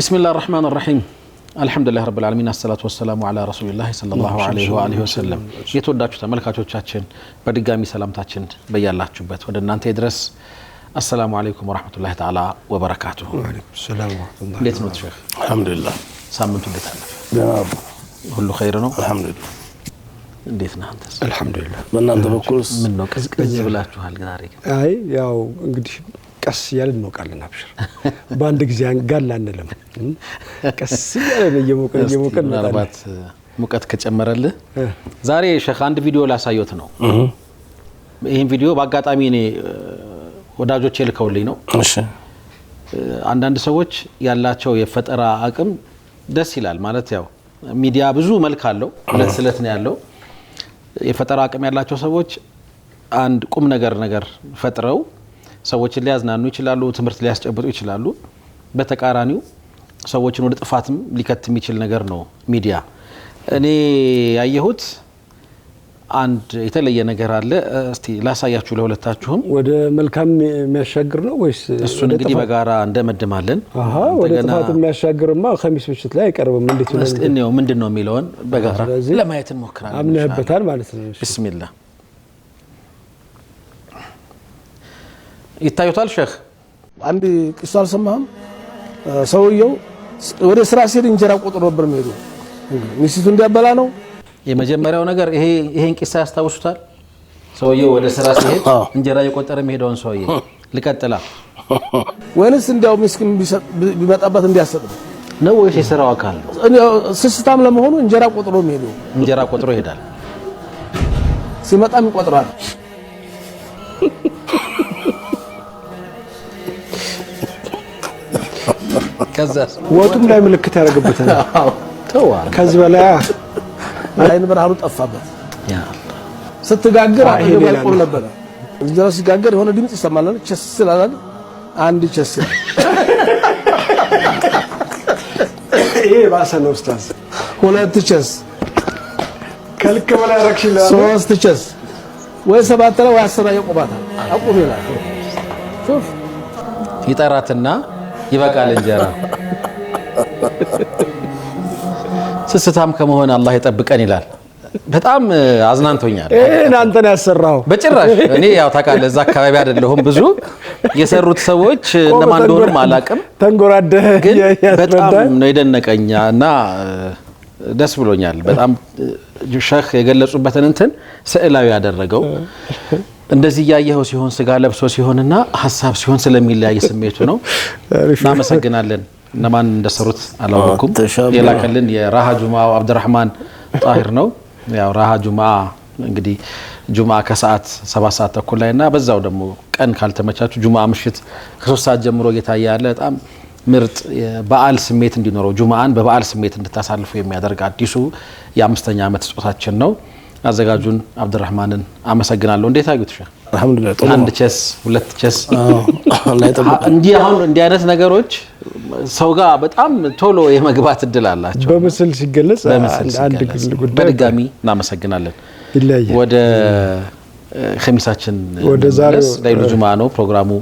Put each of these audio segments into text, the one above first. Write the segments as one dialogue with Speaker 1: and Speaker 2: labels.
Speaker 1: بسم الله الرحمن الرحيم الحمد لله رب العالمين الصلاة والسلام على رسول الله صلى الله عليه وآله وسلم يتوداችሁ ተመልካቾቻችን በድጋሚ ሰላምታችን በያላችሁበት ወደ እናንተ ይድረስ السلام عليكم ورحمة الله تعالى وبركاته
Speaker 2: وعليكم السلام ورحمة الله
Speaker 1: እንዴት ነው ሼክ
Speaker 2: الحمد لله
Speaker 1: ሳምንቱ እንዴት አለፈ ሁሉ ኸይር ነው
Speaker 2: الحمد لله
Speaker 1: እንዴት ነህ አንተስ
Speaker 2: الحمد لله በእናንተ በኩልስ
Speaker 1: ምን ነው ቅዝቅዝ ብላችኋል ዛሬ
Speaker 2: አይ ያው እንግዲህ ቀስ ያለን ነው ቃልና አብሽር ባንድ ጊዜ አንጋላ አንለም ቀስ ያለን እየሞቀን
Speaker 1: ምናልባት ሙቀት ከጨመረልህ ዛሬ ሼክ አንድ ቪዲዮ ላሳየት ነው ይሄን ቪዲዮ በአጋጣሚ እኔ ወዳጆቼ ልከውልኝ ነው እሺ አንዳንድ ሰዎች ያላቸው የፈጠራ አቅም ደስ ይላል ማለት ያው ሚዲያ ብዙ መልክ አለው ለስለት ነው ያለው የፈጠራ አቅም ያላቸው ሰዎች አንድ ቁም ነገር ፈጥረው ሰዎችን ሊያዝናኑ ይችላሉ ትምርት ሊያስጨብጡ ይችላሉ በተቃራኒው ሰዎችን ወደ ጥፋትም ሊከትም ይችል ነገር ነው ሚዲያ እኔ ያየሁት አንድ የተለየ ነገር አለ እስቲ ላሳያችሁ ለሁለታችሁም
Speaker 2: ወደ መልካም የሚያሻግር ነው ወይስ
Speaker 1: እሱን እንግዲህ በጋራ እንደመድማለን
Speaker 2: ወደ ጥፋት የሚያሻግርማ ኸሚስ ምሽት ላይ አይቀርብም እንዴት ነው
Speaker 1: እስቲ ነው ምንድነው የሚለውን በጋራ ለማየት እንሞክራለን
Speaker 2: አምነህበታል ማለት ነው
Speaker 1: ቢስሚላህ ይታዩታል ሼክ
Speaker 3: አንድ ቂሳ አልሰማህም ሰውየው ወደ ስራ ሲሄድ እንጀራ ቆጥሮ ነበር የሚሄደው ሚስቱ እንዲያበላ ነው
Speaker 1: የመጀመሪያው ነገር ይሄን ቂሳ ያስታውሱታል ሰውየው ወደ ስራ ሲሄድ እንጀራ እየቆጠረ የሚሄደውን ሰውዬ ልቀጥላ
Speaker 3: ወይንስ እንዲያው ምስኪን ቢመጣበት እንዲያሰጥ
Speaker 1: ነው ወይስ የሥራው አካል
Speaker 3: ስስታም ለመሆኑ እንጀራ ቆጥሮ የሚሄደው
Speaker 1: እንጀራ ቆጥሮ ይሄዳል
Speaker 3: ሲመጣም ይቆጥራል
Speaker 1: ከዛስ
Speaker 3: ወጡም ላይ ምልክት ያደርግበታል
Speaker 1: ተዋ
Speaker 3: ከዚህ በላይ አይን ብርሃኑ ጠፋበት ያ ስትጋግር አጠገብ ነበር እንጀራ ሲጋገር የሆነ ድምጽ ይሰማል ቸስ ይላል አንድ ቸስ
Speaker 2: ይሄ ባሰ ነው ኡስታዝ
Speaker 3: ሁለት ቸስ
Speaker 2: ከልክ በላይ አረክሽላ
Speaker 3: ሶስት ቸስ ወይ ሰባት ላይ ወይ 10 ይቆባታል አቁም ይላል ሹፍ
Speaker 1: ይጠራትና ይበቃል እንጀራ ስስታም ከመሆን አላህ ይጠብቀን ይላል በጣም አዝናንቶኛል
Speaker 2: አንተን ያሰራው
Speaker 1: በጭራሽ እኔ ያው ታውቃለህ እዛ አካባቢ አይደለሁም ብዙ የሰሩት ሰዎች እነማን እንደሆኑ ማላቀም
Speaker 2: ተንጎራደህ
Speaker 1: ግን በጣም ነው የደነቀኝና ደስ ብሎኛል በጣም ሼክ የገለጹበትን እንትን ስዕላዊ ያደረገው እንደዚህ ያየው ሲሆን ስጋ ለብሶ ሲሆንና ሐሳብ ሲሆን ስለሚለያይ ስሜቱ ነው እናመሰግናለን እነማን እንደሰሩት አላወኩም የላከልን የራሃ ጁማው አብዱራህማን ጣሂር ነው ያው ራሃ ጁማ እንግዲህ ጁማ ከሰዓት 7 ሰዓት ተኩል ላይና በዛው ደግሞ ቀን ካልተመቻቹ ጁማ ምሽት ከ3 ሰዓት ጀምሮ እየታየ ያለ በጣም ምርጥ የበዓል ስሜት እንዲኖረው ጁማአን በበዓል ስሜት እንድታሳልፉ የሚያደርግ አዲሱ የ5ኛ ዓመት ስጦታችን ነው አዘጋጁን አብዱራህማንን አመሰግናለሁ እንዴት አዩት ሼክ
Speaker 3: አልহামዱሊላህ
Speaker 1: አንድ ቸስ ሁለት ቸስ እንዲህ አሁን እንዲህ አይነት ነገሮች ሰው ጋር በጣም ቶሎ የመግባት እድል አላቸው
Speaker 2: በምስል ሲገለጽ አንድ ጉዳይ
Speaker 1: በድጋሚ እናመሰግናለን ወደ ኸሚሳችን
Speaker 2: ወደ ዛሬው
Speaker 1: ላይሉ ጁማ ነው ፕሮግራሙ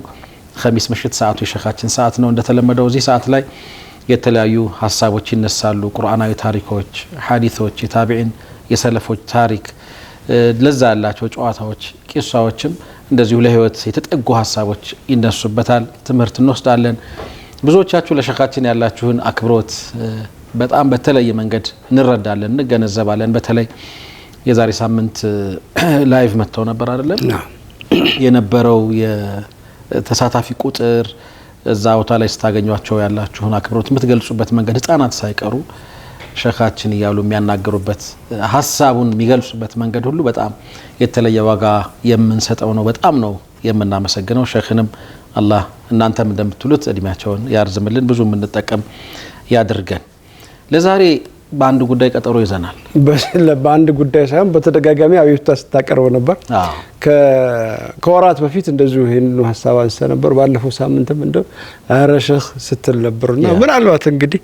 Speaker 1: ኸሚስ ምሽት ሰዓቱ የሼኻችን ሰዓት ነው እንደተለመደው እዚህ ሰዓት ላይ የተለያዩ ሐሳቦች ይነሳሉ ቁርአናዊ ታሪኮች ሐዲሶች የታቢዒን የሰለፎች ታሪክ ለዛ ያላቸው ጨዋታዎች ቂሳዎችም እንደዚሁ ለህይወት የተጠጉ ሐሳቦች ይነሱበታል ትምህርት እንወስዳለን ብዙዎቻችሁ ለሼኻችን ያላችሁን አክብሮት በጣም በተለየ መንገድ እንረዳለን እንገነዘባለን በተለይ የዛሬ ሳምንት ላይቭ መተው ነበር አይደለም የነበረው የተሳታፊ ቁጥር እዛ ቦታ ላይ ስታገኙቸው ያላችሁን አክብሮት የምትገልጹበት መንገድ ህፃናት ሳይቀሩ ሼኻችን ይያሉ የሚያናገሩበት ሐሳቡን የሚገልጹበት መንገድ ሁሉ በጣም የተለየ ዋጋ የምንሰጠው ነው በጣም ነው የምናመሰግነው ሼኽንም አላህ እናንተም እንደምትሉት እድሜያቸውን ያርዝምልን ብዙ እንጠቀም ያድርገን ለዛሬ በአንድ ጉዳይ ቀጠሮ ይዘናል
Speaker 2: በአንድ ጉዳይ ሳይሆን በተደጋጋሚ አብዩታ ስታቀርበው ነበር ከወራት በፊት እንደዚሁ ይሄን ሐሳብ አንስተ ነበር ባለፈው ሳምንትም እንደው አረ ሼኽ ስትል ነበርና ምናልባት እንግዲህ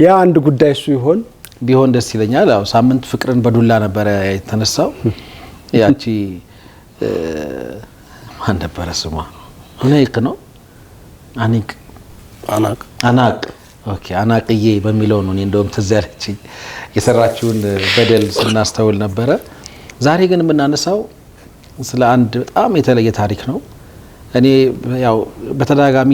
Speaker 2: ያ አንድ ጉዳይ እሱ ይሆን
Speaker 1: ቢሆን ደስ ይለኛል ያው ሳምንት ፍቅርን በዱላ ነበር የተነሳው ያቺ ማን ነበር ስሟ አናቅ ነው አናቅ ኦኬ አናቅዬ በሚለው ነው እንደውም ትዝ ያለችኝ የሰራችውን በደል ስናስተውል ነበረ። ዛሬ ግን የምናነሳው ስለ አንድ በጣም የተለየ ታሪክ ነው። እኔ ያው በተደጋጋሚ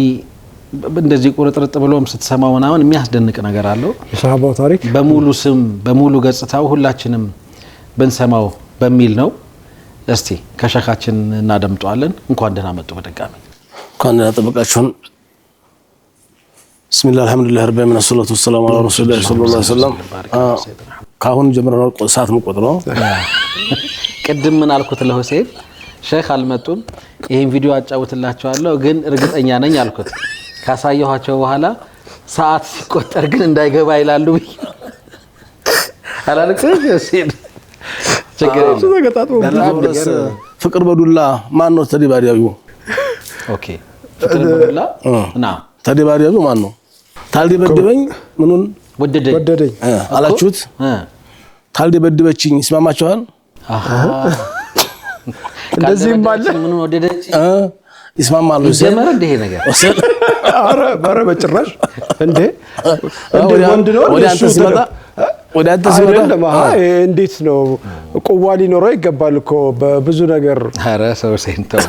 Speaker 1: እንደዚህ ቁርጥርጥ ብሎም ስትሰማው ምናምን የሚያስደንቅ ነገር አለው።
Speaker 2: የሰሃባው ታሪክ
Speaker 1: በሙሉ ስም በሙሉ ገጽታው ሁላችንም ብንሰማው በሚል ነው። እስቲ ከሸኻችን እናደምጠዋለን። እንኳን ደህና መጡ በድጋሚ
Speaker 3: እንኳን ደህና ጠበቃችሁን። ቢስሚላህ አልሐምዱሊላህ ረቢል ዓለሚን ወሰላቱ ወሰላሙ ዐላ ረሱሊላህ ሰለላሁ ዐለይሂ ወሰለም። ካሁን ጀምረናል ሰዓት መቆጥረው።
Speaker 1: ቅድም ምን አልኩት ለሁሴን ሼክ አልመጡም ይሄን ቪዲዮ አጫውትላቸዋለሁ ግን እርግጠኛ ነኝ አልኩት። ካሳየኋቸው በኋላ ሰዓት ሲቆጠር ግን እንዳይገባ ይላሉ ብዬ አላልኩም ሁሴን
Speaker 3: ፍቅር በዱላ ማን ነው ተደባዳቢው?
Speaker 1: ኦኬ ፍቅር በዱላ እና
Speaker 3: ተደባዳቢው ማን ነው? ታልደበደበኝ ምኑን
Speaker 2: ወደደኝ
Speaker 3: አላችሁት? ታልደበደበችኝ ይስማማችኋል?
Speaker 2: እንደዚህ ማለት
Speaker 1: ምኑን ወደደች
Speaker 3: ይስማማሉ?
Speaker 1: ጀመረ እንደ ይሄ ነገር
Speaker 2: አረ በጭራሽ እንዴ ወንድ ነው
Speaker 3: ወደ አንተ ሲመጣ
Speaker 2: እንዴት ነው ቁዋ ሊኖረው ይገባል እኮ በብዙ ነገር።
Speaker 1: አረ ሰው ሰንተው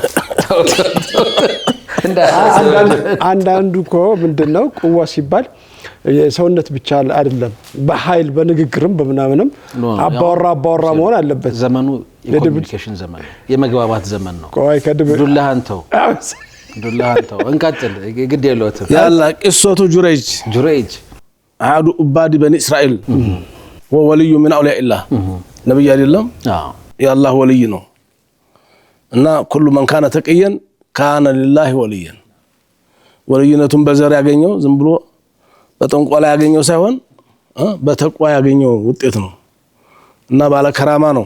Speaker 2: አንዳንዱ እኮ ምንድነው ቁዋ ሲባል የሰውነት ብቻ አይደለም በኃይል በንግግርም በምናምንም አባወራ መሆን አለበት።
Speaker 1: ዘመኑ የኮሙኒኬሽን ዘመን ነው፣ የመግባባት ዘመን ነው።
Speaker 2: ቆይ
Speaker 1: ዱላህን ተው እንቀጥል ግድ የለውም።
Speaker 3: ያላ ቂሶቱ ጁረይጅ አዱ ኡባዲ በኒ እስራኤል ወወልዩ ምን አውሊያ ኢላህ ነብይ አይደለም የአላህ ወልይ ነው። እና ኩሉ ማን ካነ ተቀየን ካነ ሊላሂ ወልየን ወልይነቱን በዘር ያገኘው ዝም ብሎ በጠንቋላ ያገኘው ሳይሆን በተቋ ያገኘው ውጤት ነው እና ባለ ከራማ ነው።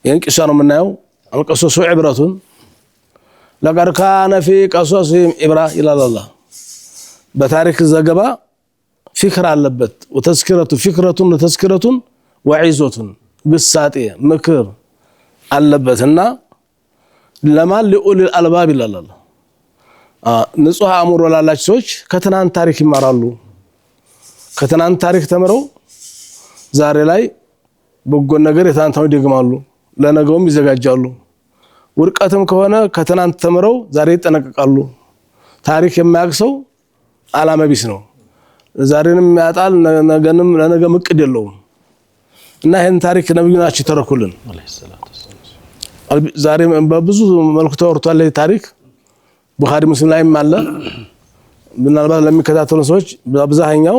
Speaker 3: ይሄን ቂሳ ነው የምናየው። አልቀሶሱ ዕብረቱን ለቀድ ካነ ፊ ቀሶሲሂም ኢብራ ይላል አላህ። በታሪክ ዘገባ ፊክር አለበት። ወተዝኪረቱ ፊክረቱን ወተዝኪረቱን ወዒዞቱን ግሳጤ ምክር አለበትና ለማን ሊኡል አልባብ ይላል አላህ። ንጹህ አእምሮ ላላቸው ሰዎች ከትናንት ታሪክ ይማራሉ። ከትናንት ታሪክ ተምረው ዛሬ ላይ በጎ ነገር የትናንትናው ይደግማሉ፣ ለነገውም ይዘጋጃሉ። ውድቀትም ከሆነ ከትናንት ተምረው ዛሬ ይጠነቀቃሉ። ታሪክ የማያውቅ ሰው ዓላማ ቢስ ነው። ዛሬንም ያጣል፣ ነገንም ለነገ እቅድ የለውም። እና ይሄን ታሪክ ነብዩ ናቸው ተረኩልን። ዛሬ በብዙ መልኩ ተወርቷል ታሪክ ቡኻሪ ሙስሊም ላይም አለ። ምናልባት ለሚከታተሉ ሰዎች በአብዛኛው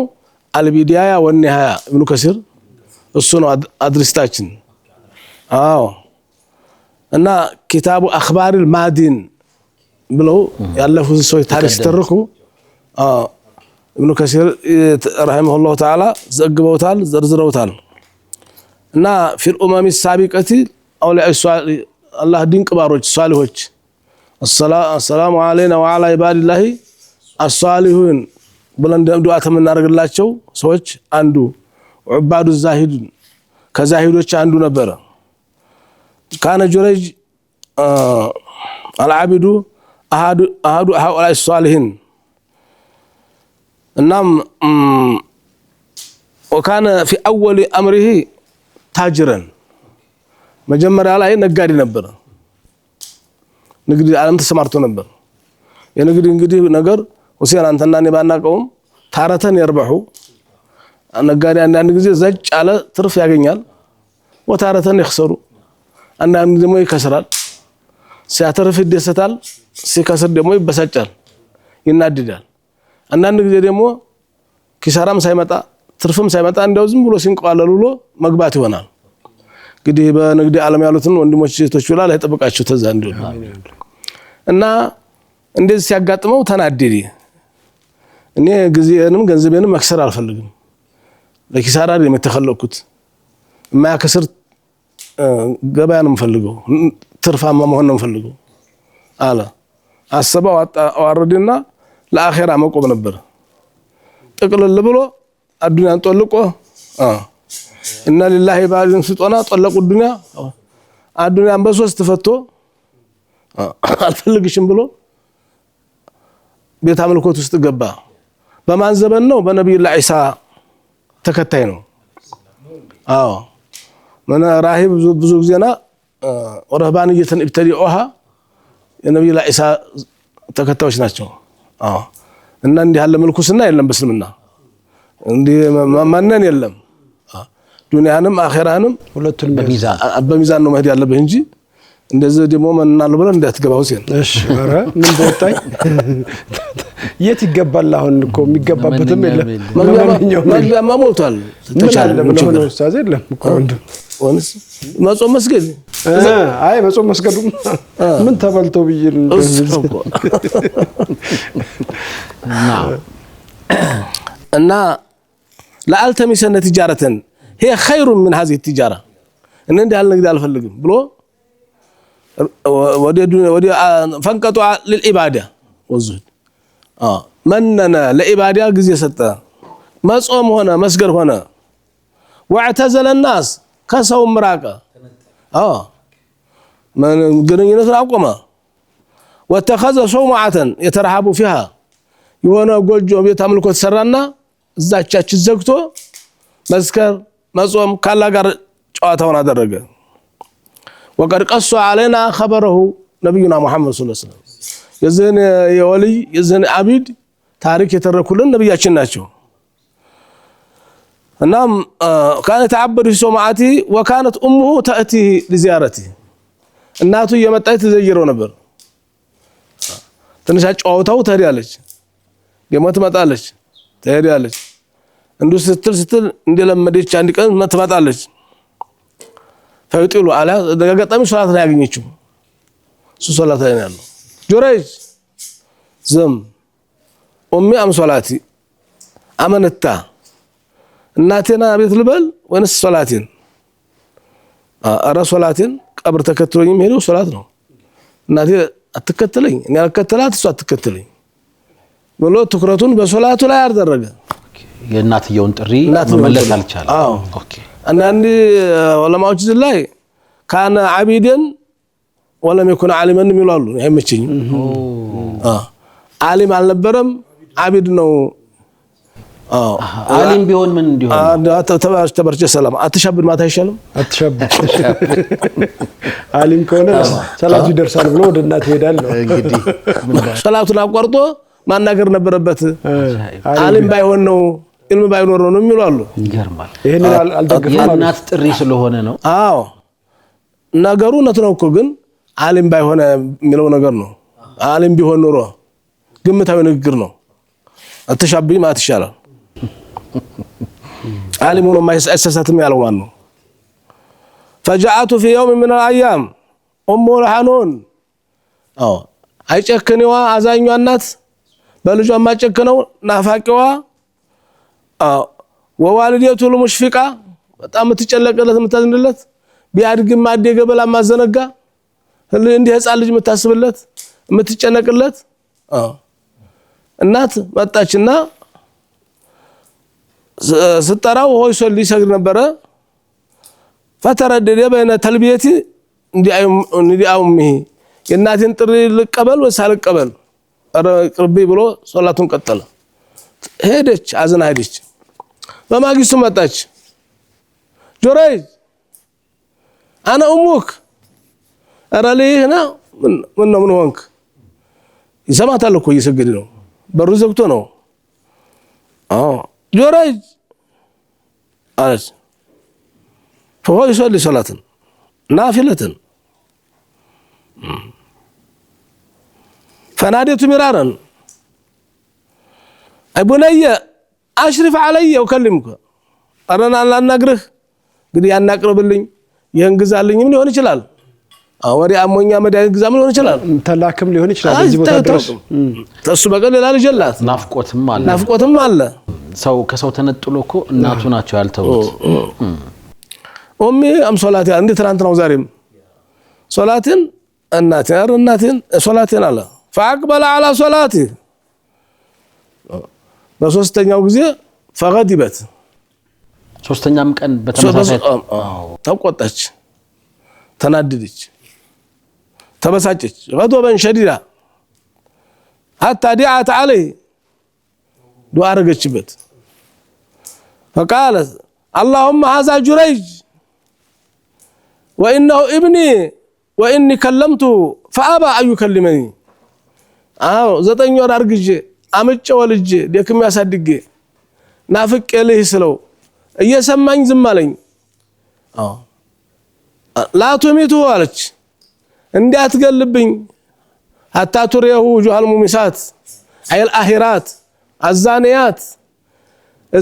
Speaker 3: አልቢዲያ ወኒሃያ ኢብኑ ከሲር እሱ ነው አድሪስታችን። እና ኪታቡ አኽባሪል ማዲን ብለው ያለፉ ሰዎች ታሪክ ተርኩ ኢብኑ ከሲር ረሂመሁላህ ተዓላ ዘግበውታል፣ ዘርዝረውታል። እና ፊል ኡመሚ ሳቢቀቲ አውሊያ አላህ ድንቅ ባሮች ሷሊሆች السلام علينا وعلى عباد الله الصالحين ብለን ዱዓ ተመናረግላቸው ሰዎች አንዱ ዑባዱ ዛሂድ ከዛሂዶች አንዱ ነበር። ካነ ጁረይጅ العابد احد هؤلاء الصالحين እናም وكان في اول امره تاجرا መጀመሪያ ላይ ነጋዴ ነበር። ንግድ ዓለም ተሰማርቶ ነበር። የንግድ እንግዲህ ነገር ሁሴን አንተና እኔ ባናቀውም ታረተን ይርበሑ ነጋዴ አንዳንድ ጊዜ ዘጭ አለ ትርፍ ያገኛል፣ ወታረተን ይخسሩ አንዳንድ ደግሞ ይከስራል። ሲያተርፍ ይደሰታል፣ ሲከስር ደግሞ ይበሳጫል፣ ይናደዳል። አንዳንድ ጊዜ ደግሞ ኪሳራም ሳይመጣ ትርፍም ሳይመጣ እንደው ዝም ብሎ ሲንቀዋለል ብሎ መግባት ይሆናል። እንግዲህ በንግድ ዓለም ያሉትን ወንድሞች ሴቶች ብላ ላይ ተጠብቃቸው ተዛ እንደው እና እንደዚህ ሲያጋጥመው ተናደደ። እኔ ጊዜንም ገንዘቤንም መክሰር አልፈልግም፣ ለኪሳራ የምተኸለኩት የማያከስር ገበያ ነው የምፈልገው፣ ትርፋማ መሆን ነው የምፈልገው አለ። አሰበው አወረደና ለአኺራ መቆም ነበር። ጥቅልል ብሎ አዱንያን ጦልቆ እና لله ባልን ስጦና ጦለቁ አዱንያን በሶስት ተፈቶ አልፈልግሽም ብሎ ቤት አምልኮት ውስጥ ገባ። በማን ዘመን ነው? በነብዩላህ ዒሳ ተከታይ ነው። አዎ من راهب ብዙ ጊዜና ረህባንየትን ኢብተዲኡሃ የነብዩላህ ዒሳ ተከታዮች ናቸው። አዎ እና እንዲህ ያለ ምልኩስና የለም በእስልምና እንዲህ ማመነን የለም። ዱንያንም አኺራንም
Speaker 2: ሁለቱን
Speaker 3: በሚዛን ነው መሄድ ያለብህ እንጂ እንደዚህ ደግሞ መንናል ብለን እንዳትገባው ሲል
Speaker 2: እሺ ኧረ ምን በወጣኝ የት ይገባል? አሁን እኮ የሚገባበትም የለም።
Speaker 3: ማግቢያማ ሞልቷል።
Speaker 2: ተቻለ ምን ነው ኡስታዝ የለም እኮ
Speaker 3: ወንስ መጾም መስገድ
Speaker 2: አይ መጾም መስገዱ ምን ተበልቶ ብይን
Speaker 3: እና ለአልተሚሰነ ትጃረተን هي خير من هذه التجاره ان እንደ አልነግድ አልፈልግም ብሎ ወደ ፈንቀጡ ለልኢባዳ ወዙድ መንነ ለኢባዳ ጊዜ ሰጠ መጾም ሆነ መስገድ ሆነ واعتزل الناس ከሰው ምራቀ من ግንኙነት አቆመ واتخذ صومعه يترحب فيها የሆነ ጎጆ ቤት አምልኮ ተሰራና እዛቻች ዘግቶ መስከር መጾም ካላ ጋር ጨዋታውን አደረገ። وقد قص علينا خبره نبينا محمد صلى الله عليه وسلم የዘን የወልይ የዘን አቢድ ታሪክ የተረኩልን ነብያችን ናቸው። እናም كان تعبد في صومعته وكانت امه تاتي لزيارته እናቱ እየመጣች ትዘይረው ነበር። ትንሽ ጨዋታው ታዲያለች ደሞ ትመጣለች ትሄዳለች እንዱ ስትል እንደለመደች አንድ ቀን ትመጣለች። ፈይጥሉ አላ ደጋጋጣሚ ሶላት ላይ ያገኘችው ሶላት ላይ ነው ያለው። ጁረይጅ ዘም ኡሚ አም ሶላቲ አመነታ እናቴና ቤት ልበል ወንስ ሶላቴን አራ ሶላቴን ቀብር ተከትሎኝ ሄዶ ሶላት ነው እናቴ አትከተለኝ እኔ አልከተላት እሷ አትከተለኝ ብሎ ትኩረቱን በሶላቱ ላይ አደረገ።
Speaker 1: የእናትየውን ጥሪ መመለስ አልቻለም። ኦኬ
Speaker 3: አንዳንድ ዑለማዎች ላይ ካነ አቢደን ወለም ይኩን ዓሊመን ይላሉ። አይመቸኝ ዓሊም አልነበረም አቢድ ነው።
Speaker 1: ዓሊም ቢሆን ምን እንዲሆን
Speaker 3: ተበርቸ ሰላም አትሻብድ ማታ አይሻልም?
Speaker 2: አትሻብድ ዓሊም ከሆነ ሰላቱ ይደርሳል ብሎ ወደ እናት ይሄዳል ነው
Speaker 1: እንግዲህ
Speaker 3: ሰላቱን አቋርጦ ማናገር ነበረበት። ዓሊም ባይሆን ነው ኢልም ባይኖር ነው የሚሉ
Speaker 1: ይገርማል።
Speaker 2: ይሄን አልደገፈም
Speaker 1: እናት ጥሪ ስለሆነ ነው።
Speaker 3: አዎ ነገሩ ነው እኮ ግን ዓሊም ባይሆን የሚለው ነገር ነው። ዓሊም ቢሆን ኖሮ ግምታዊ ንግግር ነው። አትሻብኝ ማለት ይሻላል። ዓሊም ሆኖ ማይሳሳትም ያለው ማን ነው? فجاءت في يوم من الايام ام الحنون አይጨክነዋ አዛኛዋ እናት በልጇ ማጨክነው ናፋቂዋ ወዋልዲቱ ለሙሽፊቃ በጣም ትጨለቀለት ምታዝንለት ቢያድግም አደገ በላ ማዘነጋ እንዲህ ህፃን ልጅ ምታስብለት ምትጨነቅለት እናት መጣችና ስትጠራው ሆይ ሶሊ ሰግድ ነበረ። فتردد بين تلبيتي እንዲ አውሚ የናቴን ጥሪ ልቀበል ወይስ አልቀበል ቅርቢ ብሎ ሶላቱን ቀጠለ። ሄደች አዝና ሄደች። በማግስቱ መጣች። ጁረይጅ انا امك አራለይና ምን ሆንክ? ይሰማታል እኮ እየሰገደ ነው በሩ ዘግቶ ነው። ጁረይጅ አለች فهو يصلي صلاة نافلة فناديت مرارا أي بني أشرف علي وكلمك أرنا لا نقرخ قد ينقرب لي ينقز علي من يهون يشلال وري أمونيا مدى ينقز من يهون يشلال
Speaker 2: تلاكم لي يهون يشلال يجيبوا تدرس
Speaker 3: تسبق لي لا رجلات
Speaker 1: ናፍቆትም አለ ሰው ከሰው ተነጥሎ እኮ እናቱ ናቸው ያልተውት።
Speaker 3: أمي أم صلاتي عندي ترانتنا وزاريم صلاتين الناتين صلاتين على فأقبل على صلاتي በሶስተኛው ጊዜ فغضبت
Speaker 1: ሶስተኛም ቀን በተመሳሳይ
Speaker 3: ተቆጣች ተናደደች ተበሳጨች غضبا شديدا حتى دعت عليه ዱዓ አረገችበት فقالت اللهم هذا جريج وانه ابني واني كلمته فابى ان يكلمني ዘጠኝ ወር አርግጄ አመጨ ወልጄ ደክም ያሳድጌ ናፍቄልህ ስለው እየሰማኝ ዝም አለኝ ላቱሚቱ አለች እንዲያትገልብኝ حتى تريه وجوه الممسات اي الاخرات الزانيات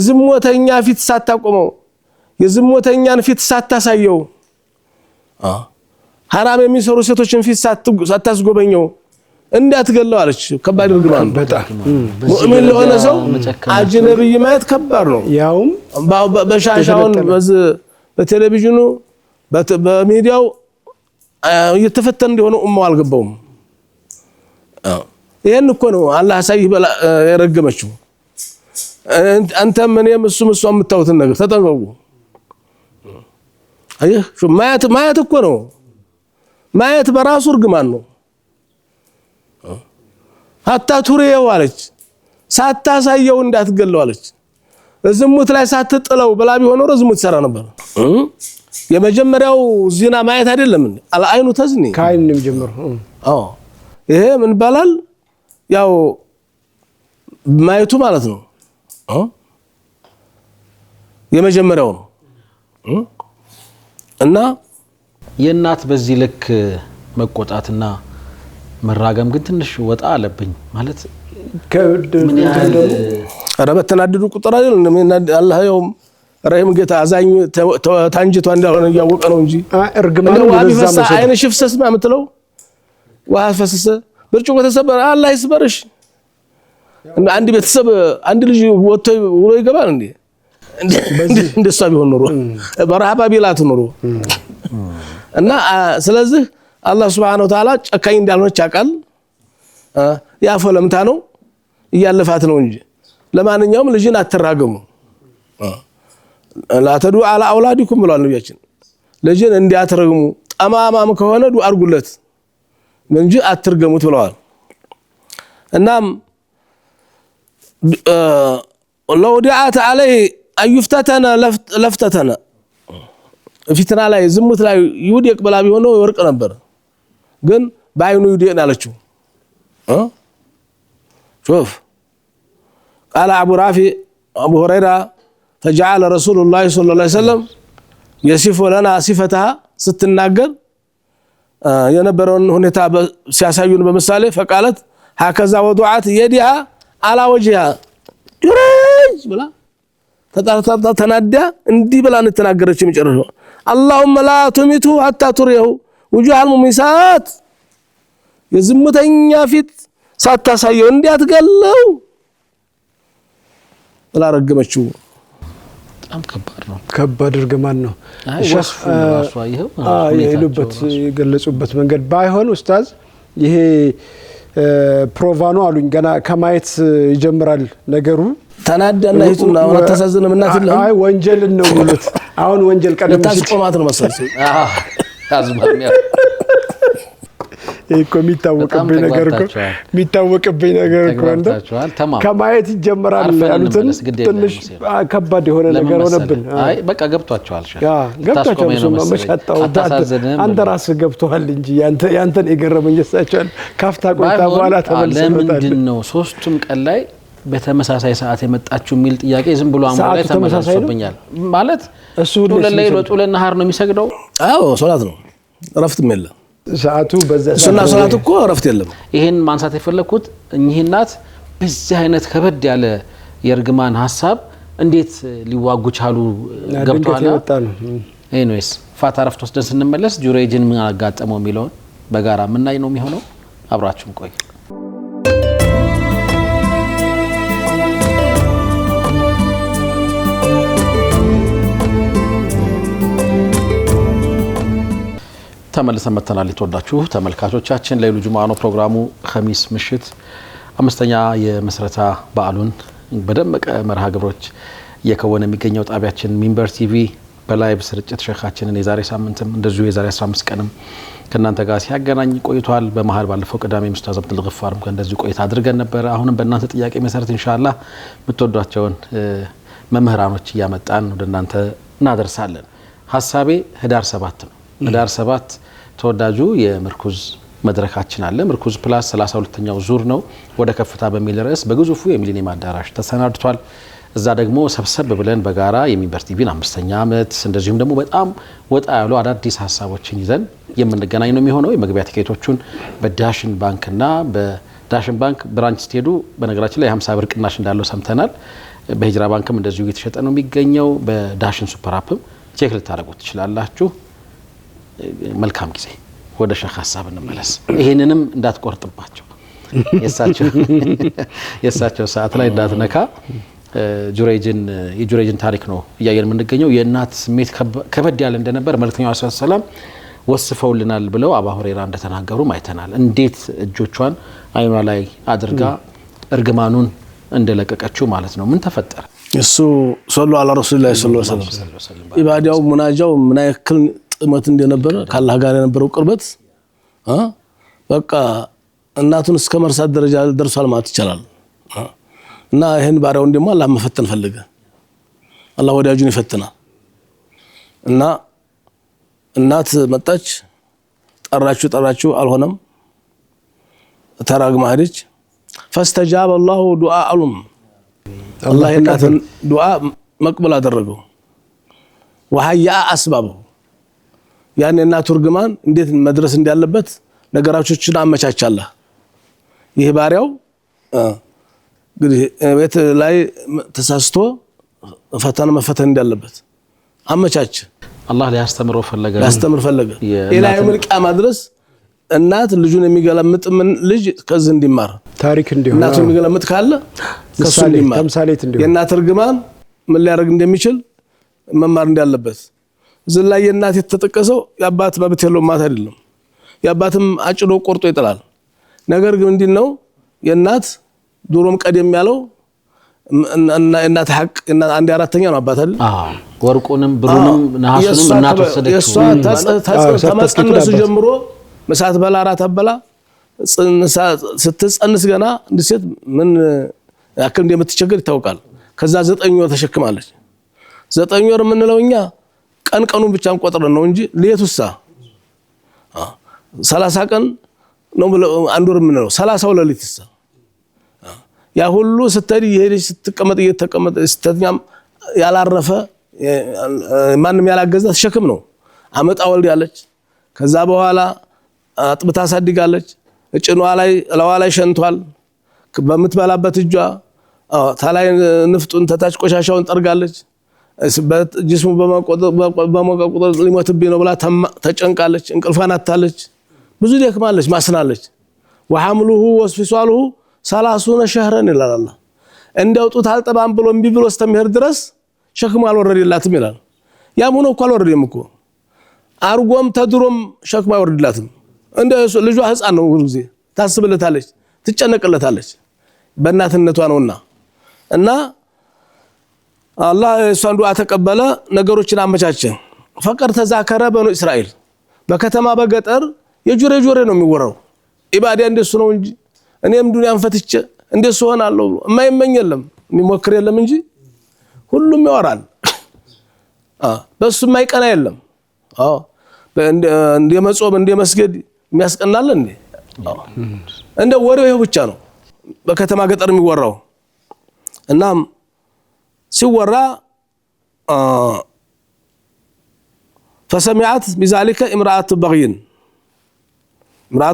Speaker 3: ዝሙተኛ ፊት ሳታቆመው የዝሙተኛን ፊት ሳታሳየው حرام የሚሰሩ ሴቶችን ፊት ሳታስጎበኘው እንዳትገለው አለች ከባድ እርግማን በጣም ሙእሚን ለሆነ ሰው አጅነብይ ማለት ከባድ ነው ያውም በሻሻውን በቴሌቪዥኑ በሚዲያው እየተፈተነ እንደሆነ ኡማው አልገባውም ይሄን እኮ ነው አላህ ሳይህ የረገመችው አንተ ምንም እሱም የምታውትን ነገር ተጠንቀቁ አየህ ማየት እኮ ነው ማየት በራሱ እርግማን ነው hatta ቱሪየው አለች ሳታሳየው እንዳትገለው አለች ዝሙት ላይ ሳትጥለው ብላ ቢሆን ነው ዝሙት ሰራ ነበር የመጀመሪያው ዚና ማየት አይደለም አልአይኑ ተዝኒ ካይንም ጀምሮ ይሄ ምን ባላል ያው ማየቱ ማለት ነው የመጀመሪያው ነው እና
Speaker 1: የናት በዚህ ልክ መቆጣትና መራገም ግን ትንሽ ወጣ አለብኝ ማለት ምን ያህል
Speaker 3: አረበተናደዱ ቁጥር አይደለም አላህ ያው ረሂም ጌታ አዛኝ ታንጅቷ እንዳልሆነ ያወቀ ነው እንጂ እርግማኑ በዛ መሰለ አይነ ሽፍሰስ ማምትለው ዋፈሰሰ ብርጭቆ ተሰበረ አላህ ይስበርሽ አንድ ቤተሰብ አንድ ልጅ ወጥቶ ውሎ ይገባል እንዴ እንደሷ ቢሆን ኖሮ በረሃባ ቢላት ኖሮ እና ስለዚህ አላህ Subhanahu Wa Ta'ala ጨካኝ እንዳልሆነች ያቃል ያፈለምታ ነው እያለፋት ነው እንጂ ለማንኛውም ልጅን አትራገሙ لا تدعوا على اولادكم ብሏል ነብያችን ልጅን እንዲያትረግሙ ጠማማም ከሆነ ዱዓ አርጉለት እንጂ አትርገሙት ብለዋል እናም لو دعت عليه ان يفتتن لفتتنا ፊትና ላይ ዝሙት ላይ ይውደቅ ብላ ቢሆን ነው ይወርቅ ነበር ግን ባይኑ ይውደቅ አለችው شوف قال ابو رافع ابو هريره فجعل رسول الله صلى الله عليه وسلم يصف لنا صفتها ስትናገር የነበረውን ሁኔታ ሲያሳዩን በመሳሌ فقالت هكذا وضعت يدها على وجهها جريج ብላ ተናዳ እንዲህ ብላ እንተናገረች መጨረሻው اللهم لا تميته حتى تريه وجوه الممسات የዝሙተኛ ፊት ሳታሳየው እንዲያትገለው ብላ ረገመችው
Speaker 1: በጣም ከባድ ነው
Speaker 2: ከባድ እርግማን ነው ሸፍ የሉበት ገለጹበት መንገድ ባይሆን ኡስታዝ ይሄ ፕሮቫኖ አሉኝ ገና ከማየት ይጀምራል ነገሩ
Speaker 3: ተናደና ይቱና ወላ ተሳዘነም እናትልህ
Speaker 2: አይ ወንጀል ነው ብሉት አሁን ወንጀል ቀደም ሲል
Speaker 3: ታስቆማት ነው መሰለኝ
Speaker 1: አዝማሚያ
Speaker 2: እኮ የሚታወቅብኝ ነገር እኮ እንደ ከማየት ይጀምራል ያሉትን ትንሽ ከባድ የሆነ ነገር ሆነብን
Speaker 1: አይ በቃ ገብቷቸዋል
Speaker 2: ገብቷቸዋል መሻጣው አንተ ራስህ ገብቷል እንጂ ያንተን የገረመኝ እሳቸው ካፍታ ቆይታ በኋላ ተመልሰን
Speaker 1: ለምንድነው ሶስቱም ቀን ላይ በተመሳሳይ ሰዓት የመጣችሁ ሚል ጥያቄ ዝም ብሎ አምሮ ላይ ተመሳሳይብኛል ማለት እሱ ለሌላ ወጡለና ሀር ነው የሚሰግደው
Speaker 3: አዎ ሶላት ነው ረፍትም የለም
Speaker 2: ሰዓቱ በዛ
Speaker 3: ሱና ሶላት እኮ ረፍት የለም
Speaker 1: ይሄን ማንሳት የፈለኩት እኚህናት በዚህ አይነት ከበድ ያለ የርግማን ሐሳብ እንዴት ሊዋጉ ቻሉ ገብቷል ኤኒዌይስ ፋታ ረፍት ወስደን ስንመለስ ጁሬጅን ምን አጋጠመው የሚለውን በጋራ ምናይ ነው የሚሆነው አብራችሁን ቆዩ ተመልሰን መተናል የተወዳችሁ ተመልካቾቻችን ለይሉ ጁማዓ ነው ፕሮግራሙ ኸሚስ ምሽት አምስተኛ የመስረታ በዓሉን በደመቀ መርሃ ግብሮች የከወነ የሚገኘው ጣቢያችን ሚንበር ቲቪ በላይቭ ስርጭት ሸኻችንን የዛሬ ሳምንትም እንደዚሁ የዛሬ 15 ቀንም ከናንተ ጋር ሲያገናኝ ቆይቷል። በመሃል ባለፈው ቅዳሜ ኡስታዝ አብዱል ገፋርም ከእንደዚሁ ቆይታ አድርገን ነበር። አሁንም በእናንተ ጥያቄ መሰረት ኢንሻአላህ የምትወዷቸውን መምህራኖች እያመጣን ወደ እናንተ እናደርሳለን። ሐሳቤ ህዳር 7 ነው። ህዳር 7 ተወዳጁ የምርኩዝ መድረካችን አለ። ምርኩዝ ፕላስ 32ኛው ዙር ነው። ወደ ከፍታ በሚል ርዕስ በግዙፉ የሚሊኒየም አዳራሽ ተሰናድቷል። እዛ ደግሞ ሰብሰብ ብለን በጋራ የሚንበር ቲቪን 5ኛ ዓመት እንደዚሁም ደግሞ በጣም ወጣ ያሉ አዳዲስ ሀሳቦችን ይዘን የምንገናኝ ነው የሚሆነው። የመግቢያ ቲኬቶቹን በዳሽን ባንክና በዳሽን ባንክ ብራንች ስትሄዱ በነገራችን ላይ 50 ብር ቅናሽ እንዳለው ሰምተናል። በሂጅራ ባንክም እንደዚሁ እየተሸጠ ነው የሚገኘው። በዳሽን ሱፐር አፕም ቼክ ልታደርጉ ትችላላችሁ። መልካም ጊዜ። ወደ ሸኽ ሀሳብ እንመለስ። ይሄንንም እንዳትቆርጥባቸው የእሳቸው ሰዓት ላይ እንዳትነካ። የጁረይጅን ታሪክ ነው እያየን የምንገኘው። የእናት ስሜት ከበድ ያለ እንደነበር መልእክተኛው ሰለላሁ ዐለይሂ ወሰለም ወስፈውልናል ብለው አባ ሁረይራ እንደተናገሩ አይተናል። እንዴት እጆቿን አይኗ ላይ አድርጋ እርግማኑን እንደለቀቀችው ማለት ነው። ምን ተፈጠረ?
Speaker 3: እሱ ሰለላሁ ዐለ ረሱሊላህ ሰለላሁ ዐለይሂ ወሰለም ኢባዳው ሙናጃው ምን ያክል ጥመት እንደነበረ ካላህ ጋር የነበረው ቅርበት በቃ እናቱን እስከ መርሳት ደረጃ ደርሷል ማለት ይቻላል። እና ይሄን ባሪያውን ደግሞ አላህ መፈተን ፈለገ። አላህ ወዳጁን ይፈትናል። እና እናት መጣች፣ ጠራችሁ አልሆነም፣ ተራግማ ሄደች። فاستجاب الله دعاءهم الله እናትን ዱዓ መቅበል አደረገው። وهيأ أسبابه ያን እናቱ እርግማን እንዴት መድረስ እንዳለበት ነገራቾችን አመቻቻለህ። ይሄ ባሪያው እንግዲህ ቤት ላይ ተሳስቶ ፈተና መፈተን እንዳለበት አመቻች።
Speaker 1: አላህ ሊያስተምረው ፈለገ።
Speaker 3: ኢላ የውም ቂያማ ድረስ እናት ልጁን የሚገለምጥ ምን ልጅ ከዚህ እንዲማር
Speaker 2: ታሪክ እንዲሆን
Speaker 3: እናት የሚገለምጥ ካለ ከሱ እንዲማር
Speaker 2: ተምሳሌት እንዲሆን
Speaker 3: የእናት እርግማን ምን ሊያደርግ እንደሚችል መማር እንዳለበት። እዚህ ላይ የእናት የተጠቀሰው የአባት መብት የለውም ማለት አይደለም። የአባትም አጭዶ ቆርጦ ይጥላል። ነገር ግን እንዲህ ነው የእናት ዱሮም ቀደም ያለው እናት ሐቅ አንድ አራተኛ ነው አባት አይደል?
Speaker 1: ወርቁንም ብሩንም ነሐሱንም እናት ወሰደችው።
Speaker 3: የሷ ተመጽነሱ ጀምሮ መሳት በላ አራት አበላ ስትጸንስ ገና እንደ ሴት ምን ያክል እንደምትቸገር ይታወቃል። ከዛ 9 ወር ተሸክማለች። 9 ወር የምንለው እኛ ቀኑን ብቻ እንቆጥረን ነው እንጂ ሌቱሳ 30 ቀን ነው አንድ ወር የምንለው 30 ሌሊትሳ ያ ሁሉ ስትሄድ ይሄድሽ ስትቀመጥ እየተቀመጠ ስትተኛም ያላረፈ ማንም ያላገዛት ሸክም ነው። አመጣ ወልድ ያለች ከዛ በኋላ አጥብታ አሳድጋለች። እጭኗ ላይ ለዋ ላይ ሸንቷል። በምትበላበት እጇ ታላይ ንፍጡን ተታች ቆሻሻውን ጠርጋለች። በጅስሙ በመቆጠር ሊሞትብኝ ነው ብላ ተጨንቃለች። እንቅልፋን አታለች። ብዙ ደክማለች፣ ማስናለች። وحمله وفصاله 30 شهرا ይላል አላህ። እንደው ጡት አልጠባም ብሎ እምቢ ብሎ እስተሚሄድ ድረስ ሸክሙ አልወረደላትም ይላል። ያም ሆኖ እኮ አልወረደም እኮ አርጎም ተድሮም ሸክሙ አይወርድላትም። እንደ ልጇ ህፃን ነው ሁሉ ጊዜ ታስብለታለች፣ ትጨነቅለታለች በእናትነቷ ነውና። እና አላህ እሷን ዱዓ ተቀበለ፣ ነገሮችን አመቻቸ። ፈቀር ተዛከረ በኑ እስራኤል በከተማ በገጠር የጆሬ ነው የሚወራው። ኢባዳ እንደሱ ነው እንጂ እኔም ዱንያን ፈትቼ እንደሱ ሆናለሁ የማይመኝ የለም የሚሞክር የለም እንጂ ሁሉም ያወራል። በሱ የማይቀና የለም። እንደ መጾም እንደ መስገድ የሚያስቀናል እንደ ወሬው ብቻ ነው በከተማ ገጠር የሚወራው። እናም ሲወራ فسمعت بذلك امرأة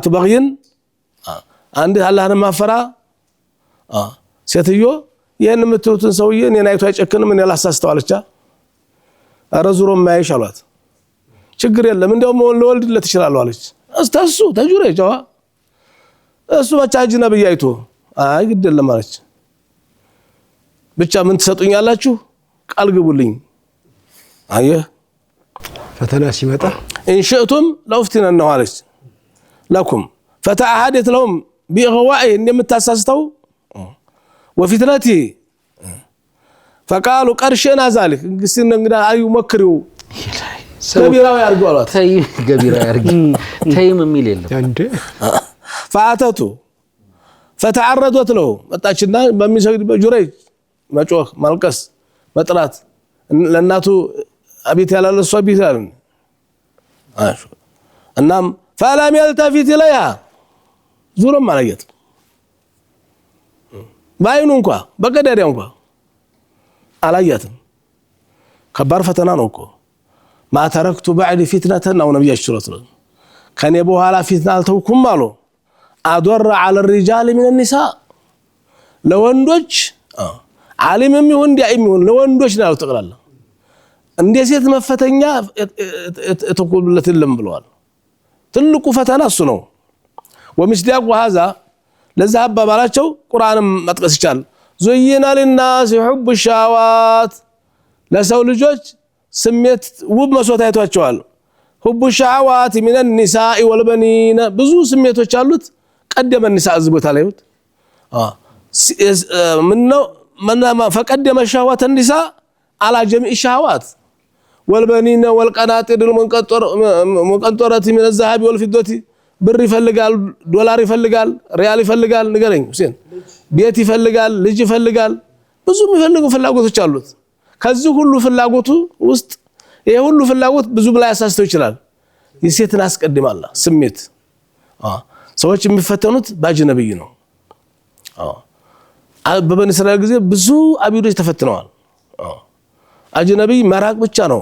Speaker 3: بغي አንድ አላህን ማፈራ ሴትዮ ይሄን የምትሉትን ሰውዬ እኔን አይቶ አይጨክንም እኔ ላሳስተዋለቻ አረዙሮ ማይሽ አሏት። ችግር የለም እንደውም ለወልድለት ይችላል አለች። አስተሱ ተጁረጃዋ እሱ ባቻጅ ነብይ አይቶ አይ ግድ የለም አለች። ብቻ ምን ትሰጡኛላችሁ ቃል ግቡልኝ። አየህ
Speaker 2: ፈተና ሲመጣ
Speaker 3: እንሽእቱም ለውፍቲነነሁ አለች ለኩም فتعهدت لهم بإغواء እንደምታሳስተው وفتنتي فقالوا قرشنا ذلك እንግዲህ እንግዳ አዩ መክሪው ገቢራው ያርገው አሏት
Speaker 1: ተይ ገቢራው ያርግ ተይም የሚል የለም
Speaker 2: እንዴ
Speaker 3: ፈአተቱ فتعرضت له መጣችና በሚሰግድ በጁረይጅ መጮህ ማልቀስ መጥራት ለናቱ አቤት ያላለ እሷ ቤት ያለን አሹ እናም فلم يلتفت اليها ዙረም አላየት ባይኑ እንኳን በቀዳዳው እንኳን አላያትም ከባድ ፈተና ነው እኮ ما تركت بعد فتنه او نبي اشرت ከኔ በኋላ ፊትና አልተውኩም አሉ አዶር على الرجال من النساء ለወንዶች ዓሊምም ይሁን ዲያኢም ይሁን ለወንዶች ነው ተቀላላ እንደ ሴት መፈተኛ ተቆብለት የለም ብለዋል ትልቁ ፈተና እሱ ነው ወምስዲያቁ هذا ለዛ አባባላቸው ቁርአንም መጥቀስ ይቻላል زينا للناس حب الشهوات ለሰው ልጆች ስሜት ውብ መስዋዕታቸዋል حب الشهوات من النساء والبنين ብዙ ስሜቶች አሉት ቀደመ النساء ዝቦታ ላይውት منو ما فقدم الشهوات النساء على جميع الشهوات والبنين والقناطر المقنطرة من الذهب والفضة ብር ይፈልጋል ዶላር ይፈልጋል ሪያል ይፈልጋል ንገረኝ ሁሴን ቤት ይፈልጋል ልጅ ይፈልጋል ብዙ የሚፈልጉ ፍላጎቶች አሉት ከዚህ ሁሉ ፍላጎቱ ውስጥ ይሄ ሁሉ ፍላጎት ብዙ ብላ ያሳስተው ይችላል የሴትን አስቀድማላ ስሜት ሰዎች የሚፈተኑት ባጅነብይ ነው በበኒ እስራኤል ጊዜ ብዙ አብዮች ተፈትነዋል አጅነብይ መራቅ ብቻ ነው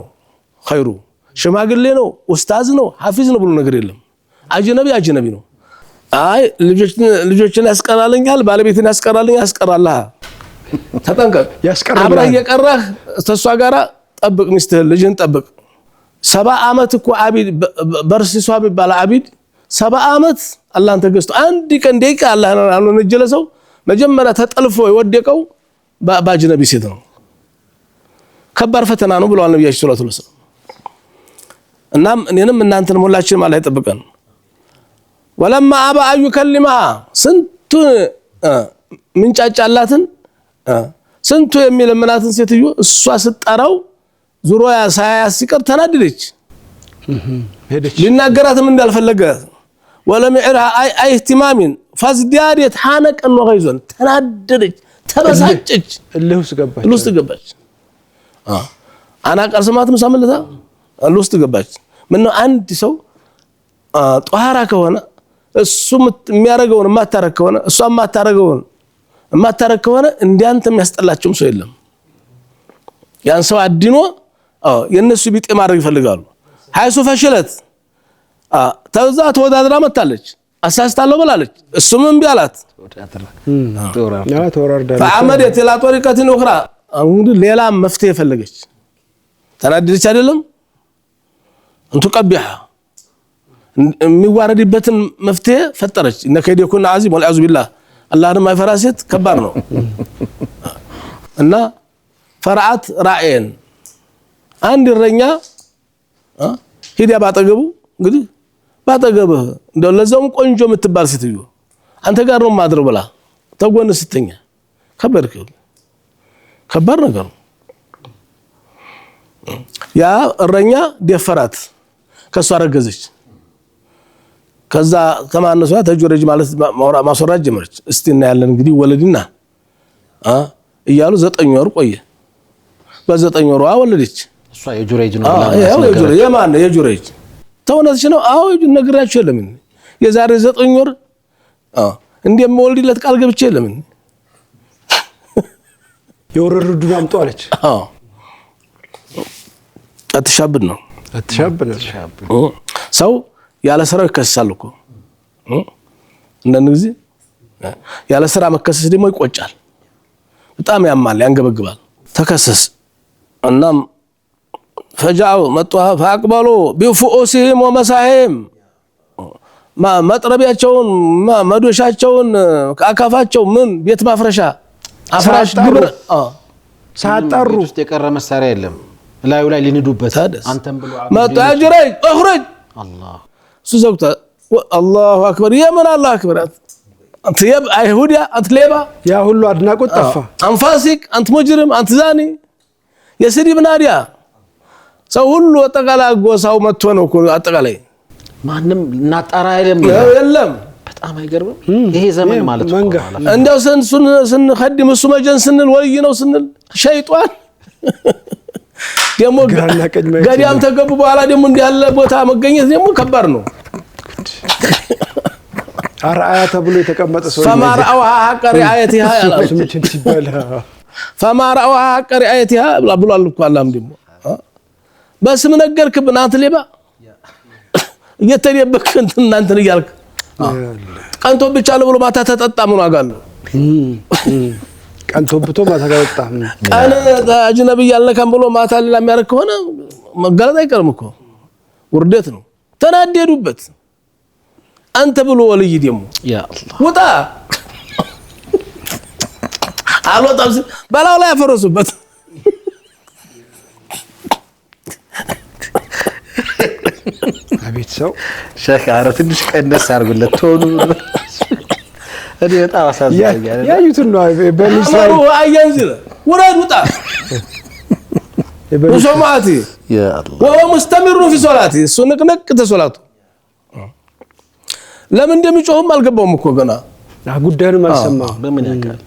Speaker 3: ኸይሩ ሽማግሌ ነው ኡስታዝ ነው ሐፊዝ ነው ብሎ ነገር የለም አጅነቢ ነው አይ ልጆችን ያስቀራልኛል ባለቤትን ያስቀራልህ ተጠንቀቅ አብራ እየቀራህ ተሷ ጋራ ጠብቅ ሚስትህን ልጅን ጠብቅ 70 አመት እኮ አቢድ በርሲሷ ቢባል አቢድ 70 አመት አላህን ተገዝቶ አንድ ቀን ደቂቃ አላህን አልነጀለ ሰው መጀመሪያ ተጠልፎ የወደቀው ባጅነቢ ሴት ነው ከባድ ፈተና ነው ብለዋል ነብያችን ሰለላሁ ዐለይሂ ወሰለም እናም እኔንም እናንተን ሁላችንም አላህ ይጠብቀን ولما ابى ان يكلمها ስንቱ ምንጫጫላትን ስንቱ የሚለምናትን ሴትዮ እሷ ስትጠራው ዙሮ ያሳያስቀር ተናደደች ሄደች ሊናገራትም እንዳልፈለገ ولم يعرها اي اهتمام فازدادت حنقا وغيظا ተናደደች ተበሳጨች ልውስጥ ገባች አና ቀርሰማት መሳመለታ ልውስጥ ገባች ምን ነው አንድ ሰው ጧሃራ ከሆነ እሱ የሚያረጋውን ማታረክ ከሆነ እሷ ማታረክ ከሆነ እንዲያንተ የሚያስጠላቸውም ሰው የለም ያን ሰው አድኖ የነሱ ቢጤ ማድረግ ይፈልጋሉ ሃይሱ ፈሽለት ተዛ ተወዳድራ መጣለች አሳስታለሁ ብላለች እሱም እንቢ አላት فعمدت الى طريقه اخرى እንግዲህ ሌላ መፍትሄ ፈለገች ተናደደች አይደለም እንቱ ቀቢሃ የሚዋረድበትን መፍትሄ ፈጠረች እነከይደኩን አዚም ወልአዙ ቢላህ አላህን ማይፈራሴት ከባድ ነው እና ፈርዓት ራእየን አንድ እረኛ ሂዲያ ባጠገቡ እንግዲህ ባጠገበህ እንደው ለዛውም ቆንጆ የምትባል ሴትዮ አንተ ጋር ነው ማድረው ብላ ተጎን ስተኛ ከባድ ነገር ነው ያ እረኛ ደፈራት ከሷ ረገዘች ከዛ ከማነሷ ተጆረጅ ማለት ማስወራጅ ጀመረች እስቲ እና ያለን እንግዲህ ወለድና እያሉ 9 ወር ቆየ በ9 ወሯ ወለደች እሷ የጁረጅ ነው የጁረጅ የማን የጁረጅ ተውነትሽ ነው አዎ ነግራችሁ ለምን የዛሬ 9 ወር እንደምወልድለት ቃል ገብቼ ለምን የወረዱን አምጡ አለች አትሻብድ ነው ሰው ያለ ስራ ይከሰሳል እኮ እንደዚህ ያለ ስራ መከሰስ ደግሞ ይቆጫል በጣም ያማል ያንገበግባል ተከሰስ እናም فجاءوا مطوا فاقبلوا بفؤوسهم ومساهم መጥረቢያቸውን መዶሻቸውን አካፋቸው ምን ቤት ማፍረሻ አፍራሽ ግብር
Speaker 2: ሳጣሩ
Speaker 1: ውስጥ የቀረ መሳሪያ የለም ላዩ ላይ ሊንዱበት አንተም ብሎ
Speaker 3: መጣጅረይ اخرج الله سوزوتا الله اكبر يمن الله اكبر انت يب ايهوديا انت ليبا
Speaker 2: يا ሁሉ አድናቆት ጠፋ
Speaker 3: انفاسك انت مجرم انت زاني يا سيدي بناديا ሰው ሁሉ አጠቃላይ ጎሳው መጥቶ ነው እኮ አጠቃላይ
Speaker 1: ማንም እናጣራ የለም በጣም አይገርምም ይሄ ዘመን ማለት ነው
Speaker 3: እንደው ስንخدم እሱ መጀን ስንል ወልይ ነው ስንል ሸይጣን ደሞ ገዳም ተገቡ በኋላ ደሞ እንዲህ ያለ ቦታ መገኘት ደሞ ከባድ ነው
Speaker 2: አርአያ ተብሎ የተቀመጠ ሰው
Speaker 3: فمارعوها حق رعايتها فمارعوها حق رعايتها ብሏል እኮ አላህም ደሞ በስም ነገርክ ብናት ሌባ እየተደበክ እናንተ ይያልክ ቀንቶ ብቻ ለብሎ ማታ ተጠጣ ምን ዋጋለው
Speaker 2: ቀንቶብቶ ማታ ተጠጣ
Speaker 3: ቀን አጅነቢ ያልነካም ብሎ ማታ ሌላ የሚያርክ ሆነ መገለጥ አይቀርም እኮ ውርደት ነው ተናደዱበት አንተ ብሎ ወልይ ደሞ
Speaker 1: ያ አላህ
Speaker 3: ወጣ አልወጣም ባላው ላይ ያፈረሱበት
Speaker 2: አቤት ሰው
Speaker 1: ሸክ አረ ትንሽ ቀነስ አርጉለት ቶኑ እኔ በጣም አሳዝኛለሁ
Speaker 2: ያዩትን ነው በእስራኤል
Speaker 3: አያንዝለ ወራድ ወጣ وسمعتي
Speaker 1: يا الله
Speaker 3: وهو مستمر في صلاته سنقنق تسولاته ለምን እንደሚጮህም አልገባውም እኮ ገና
Speaker 2: ጉዳዩን አልሰማው
Speaker 1: በምን ያውቃል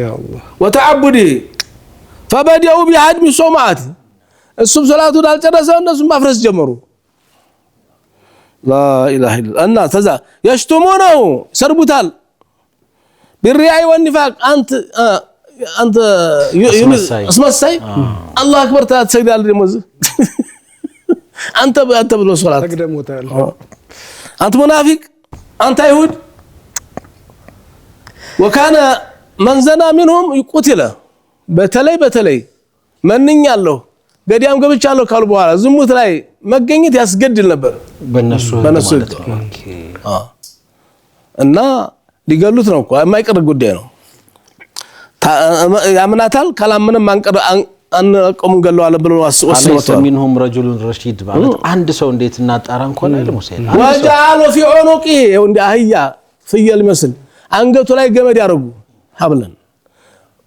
Speaker 2: يا الله
Speaker 3: وتعبدي فبدأوا بهدم الصومعات الصبح صلاته እንዳልጨረሰ እነሱ ማፍረስ ጀመሩ لا اله الا الله الناس تزا يشتمونه سربوتال بالرياء والنفاق انت اسم الساي الله اكبر تسجدال دمز انت بلو صلاه
Speaker 2: تقدموتال
Speaker 3: انت منافق انت يهود وكان من زنا منهم يقتل በተለይ ማንኛለው ገዲያም ገብቻለሁ ካሉ በኋላ ዝሙት ላይ መገኘት ያስገድል ነበር በነሱ ማለት ነው እና ሊገሉት ነው እኮ የማይቀር ጉዳይ ነው ያምናታል ካላምንም አንቀም ገለዋል ብሎ ወስኖታል
Speaker 1: منهم رجل رشيد ማለት አንድ ሰው እንዴት እናጣራ እንኳን አይደለም ሙሴን
Speaker 3: وجعلوا في عنقه እንደ አህያ ፍየል መስል አንገቱ ላይ ገመድ ያረጉ ሀብለን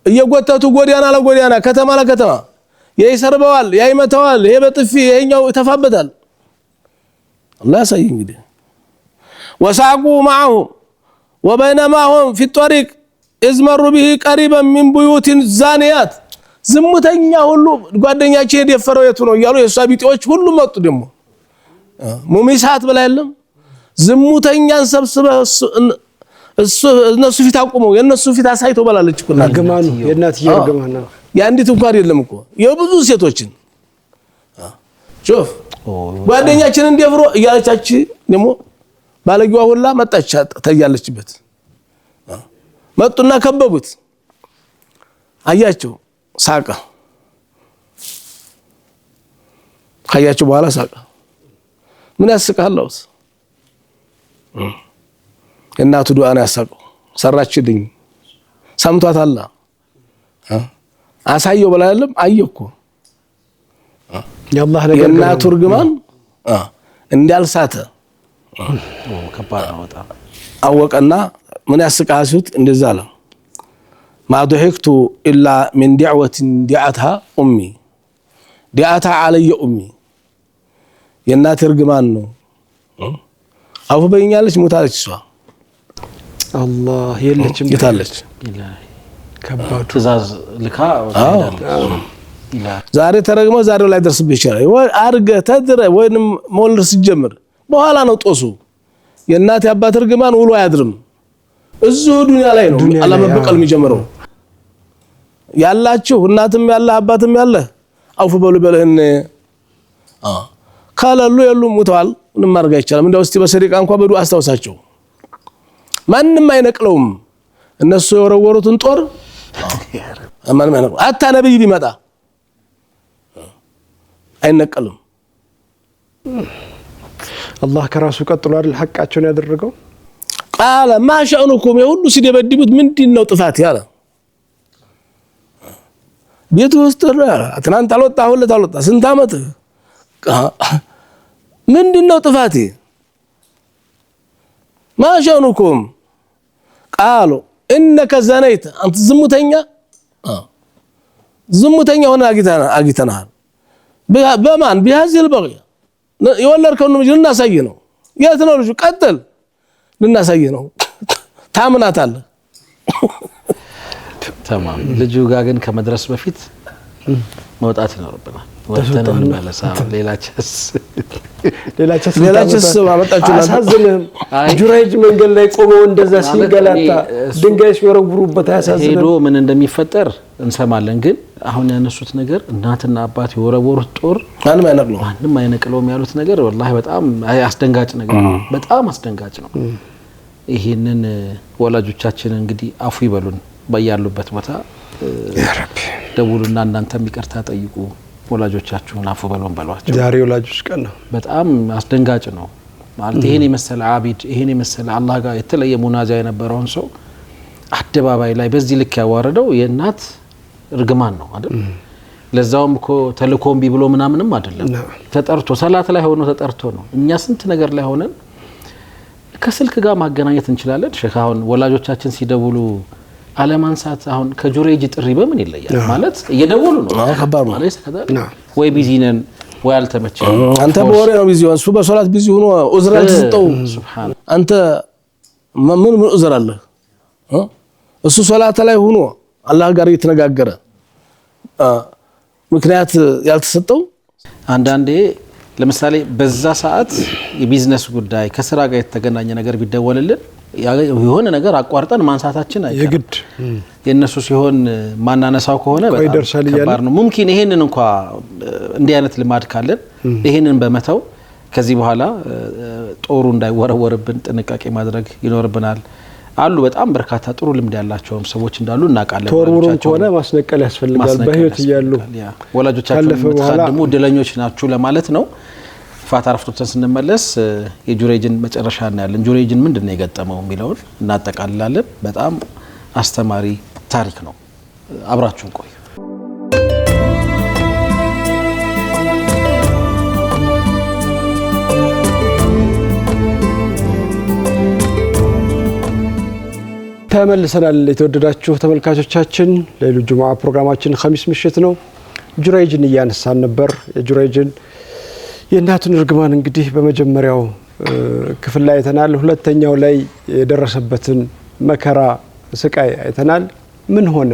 Speaker 3: እየጎተቱ ጎዲያና ለጎዲያና ከተማ ለከተማ ያይሰርበዋል ያይመተዋል ይሄ በጥፊ ይሄኛው ተፋበታል الله ያሳይ እንግዲህ وساقوا معه وبينما هم في الطريق ازمروا به قريبا من بيوت الزانيات ዝሙተኛ ሁሉ ጓደኛቸው የደፈረው የቱ ነው ይያሉ የሷቢጤዎች ሁሉ መጡ ደሞ ሙሚሳት በላይለም ዝሙተኛን ሰብስበው እነሱ ፊት አቁመው የነሱ ፊት አሳይቶ በላለች እኮ
Speaker 2: ገማኑ የናት ይርገማና
Speaker 3: ያንዲት እንኳን የለም እኮ የብዙ ሴቶችን ሾፍ ጓደኛችን እንደፍሮ እያለቻች ደሞ ባለጊዋ ሁላ መጣች ታያለችበት መጡና ከበቡት አያቸው ሳቀ ካያቸው በኋላ ሳቀ ምን ያስቃለውስ እናቱ ዱአን ያሳቀው ሰራችልኝ ሰምቷታል አሳየው በላለም አየኩ ያላህ ነገር እናቱ ርግማን እንዲያልሳተ
Speaker 1: ከባድ ነው በጣም
Speaker 3: አወቀና ምን ያስቃሱት እንደዛ አለ ما ضحكت الا من دعوه دعتها امي دعتها علي امي የናት ርግማን ነው አፉ በእኛለች ሞታለች እሷ
Speaker 2: አላህ የለችም
Speaker 3: ይታለች
Speaker 2: ከባድ
Speaker 1: ትእዛዝ ልካ
Speaker 3: ዛሬ ተረግሞ ዛሬው ላይ ደርስብህ ይችላል ወይ አርገ ተድረ ወይንም ሞልር ሲጀምር በኋላ ነው ጦሱ የናት ያባት ርግማን ውሎ አያድርም እዚሁ ዱንያ ላይ ነው አላህ መበቀል የሚጀምረው ያላችሁ እናትም ያለ አባትም ያለ አውፍ በሉ በለህን ካላሉ የሉም ሙተዋል ምንም ማድረግ አይቻልም እንደው እስቲ በሰሪቃ እንኳን በዱ አስተውሳቸው ማንንም አይነቅለውም እነሱ የወረወሩትን ጦር ማንንም አይነቅለው አታ ነብይ ቢመጣ አይነቀልም
Speaker 2: አላህ ከራሱ ቀጥሎ አይደል ሐቃቸውን ያደረገው
Speaker 3: قال ما شأنكم يا ሁሉ ሲደበድቡት ምንድነው ጥፋት ያለ ቤቱ ውስጥ ትናንት አልወጣ ስንት አመት ምንድነው ጥፋት ما شأنكم قالوا انك زنيت انت ዝሙተኛ ሆነ አግኝተናል በማን بهذه البغية የወለድከው ልጅ ልናሳይ ነው የት ነው ልጅ ቀጥል ልናሳይ ነው ታምናታለህ
Speaker 1: تمام ልጁ ጋር ግን ከመድረስ በፊት መውጣት ይኖርብናል ወጥተን እንመለሳው
Speaker 3: ሌላችስ ማመጣችሁ
Speaker 2: አሳዝነም ጁራይጅ መንገድ ላይ ቆመው እንደዛ ሲንገላታ ድንጋይ ሲወረውሩበት አያሳዝንም
Speaker 1: ሄዶ ምን እንደሚፈጠር እንሰማለን ግን አሁን ያነሱት ነገር እናትና አባት የወረወሩት ጦር ማንም አይነቅለውም ያሉት ነገር والله በጣም አስደንጋጭ ነገር ነው በጣም አስደንጋጭ ነው ይሄንን ወላጆቻችን እንግዲህ አፉ ይበሉን በያሉበት ቦታ ያ ረቢ ደውሉና እናንተም ይቅርታ ጠይቁ ወላጆቻችሁን አፉ በሉን በሏቸው
Speaker 2: ዛሬ ወላጆች ቀን ነው
Speaker 1: በጣም አስደንጋጭ ነው ማለት ይሄን የመሰለ አቢድ ይሄን የመሰለ አላህ ጋር የተለየ ሙናጃ የነበረውን ሰው አደባባይ ላይ በዚህ ልክ ያዋረደው የእናት እርግማን ነው አይደል ለዛውም እኮ ተልኮም ቢብሎ ምናምንም አይደለም ተጠርቶ ሰላት ላይ ሆኖ ተጠርቶ ነው እኛ ስንት ነገር ላይ ሆነን ከስልክ ጋር ማገናኘት እንችላለን ሼክ አሁን ወላጆቻችን ሲደውሉ አለማንሳት አሁን ከጁሬጅ ጥሪ በምን ይለያል ማለት እየደወሉ ነው
Speaker 3: ከባድ ነው
Speaker 1: ወይ ቢዚ ነን ወይ አልተመቸም
Speaker 3: አንተ በወሬ ነው ቢዚ ሆነ እሱ በሶላት ቢዚ ሆኖ ኡዝራ ተሰጠው ሱብሃን አንተ ምን ኡዝራ አለ እሱ ሶላት ላይ ሆኖ አላህ ጋር እየተነጋገረ ምክንያት ያልተሰጠው
Speaker 1: አንዳንዴ ለምሳሌ በዛ ሰዓት የቢዝነስ ጉዳይ ከስራ ጋር የተገናኘ ነገር ቢደወልልን የሆነ ነገር አቋርጠን ማንሳታችን አይቀርም የነሱ ሲሆን ማናነሳው ከሆነ በጣም ከባድ ነው ሙምኪን ይሄንን እንኳን እንዲህ አይነት ልማድ ካለን ይሄንን በመተው ከዚህ በኋላ ጦሩ እንዳይወረወርብን ጥንቃቄ ማድረግ ይኖርብናል አሉ በጣም በርካታ ጥሩ ልምድ ያላቸው ሰዎች እንዳሉ እናቃለን
Speaker 2: ጦሩን ሆነ ማስነቀል ያስፈልጋል በህይወት ይያሉ
Speaker 1: ወላጆቻችን ተቀደሙ ድለኞች ናችሁ ለማለት ነው ፋታ ረፍቶተን ስንመለስ የጁሬጅን መጨረሻ እናያለን ጁሬጅን ምንድነው የገጠመው የሚለውን እናጠቃልላለን በጣም አስተማሪ ታሪክ ነው አብራችሁን ቆዩ
Speaker 2: ተመልሰናል የተወደዳችሁ ተመልካቾቻችን ለይሉ ጁሙአ ፕሮግራማችን ኸሚስ ምሽት ነው ጁሬጅን እያነሳን ነበር የጁሬጅን የእናቱን እርግማን እንግዲህ በመጀመሪያው ክፍል ላይ አይተናል ሁለተኛው ላይ የደረሰበትን መከራ ስቃይ አይተናል ምን ሆነ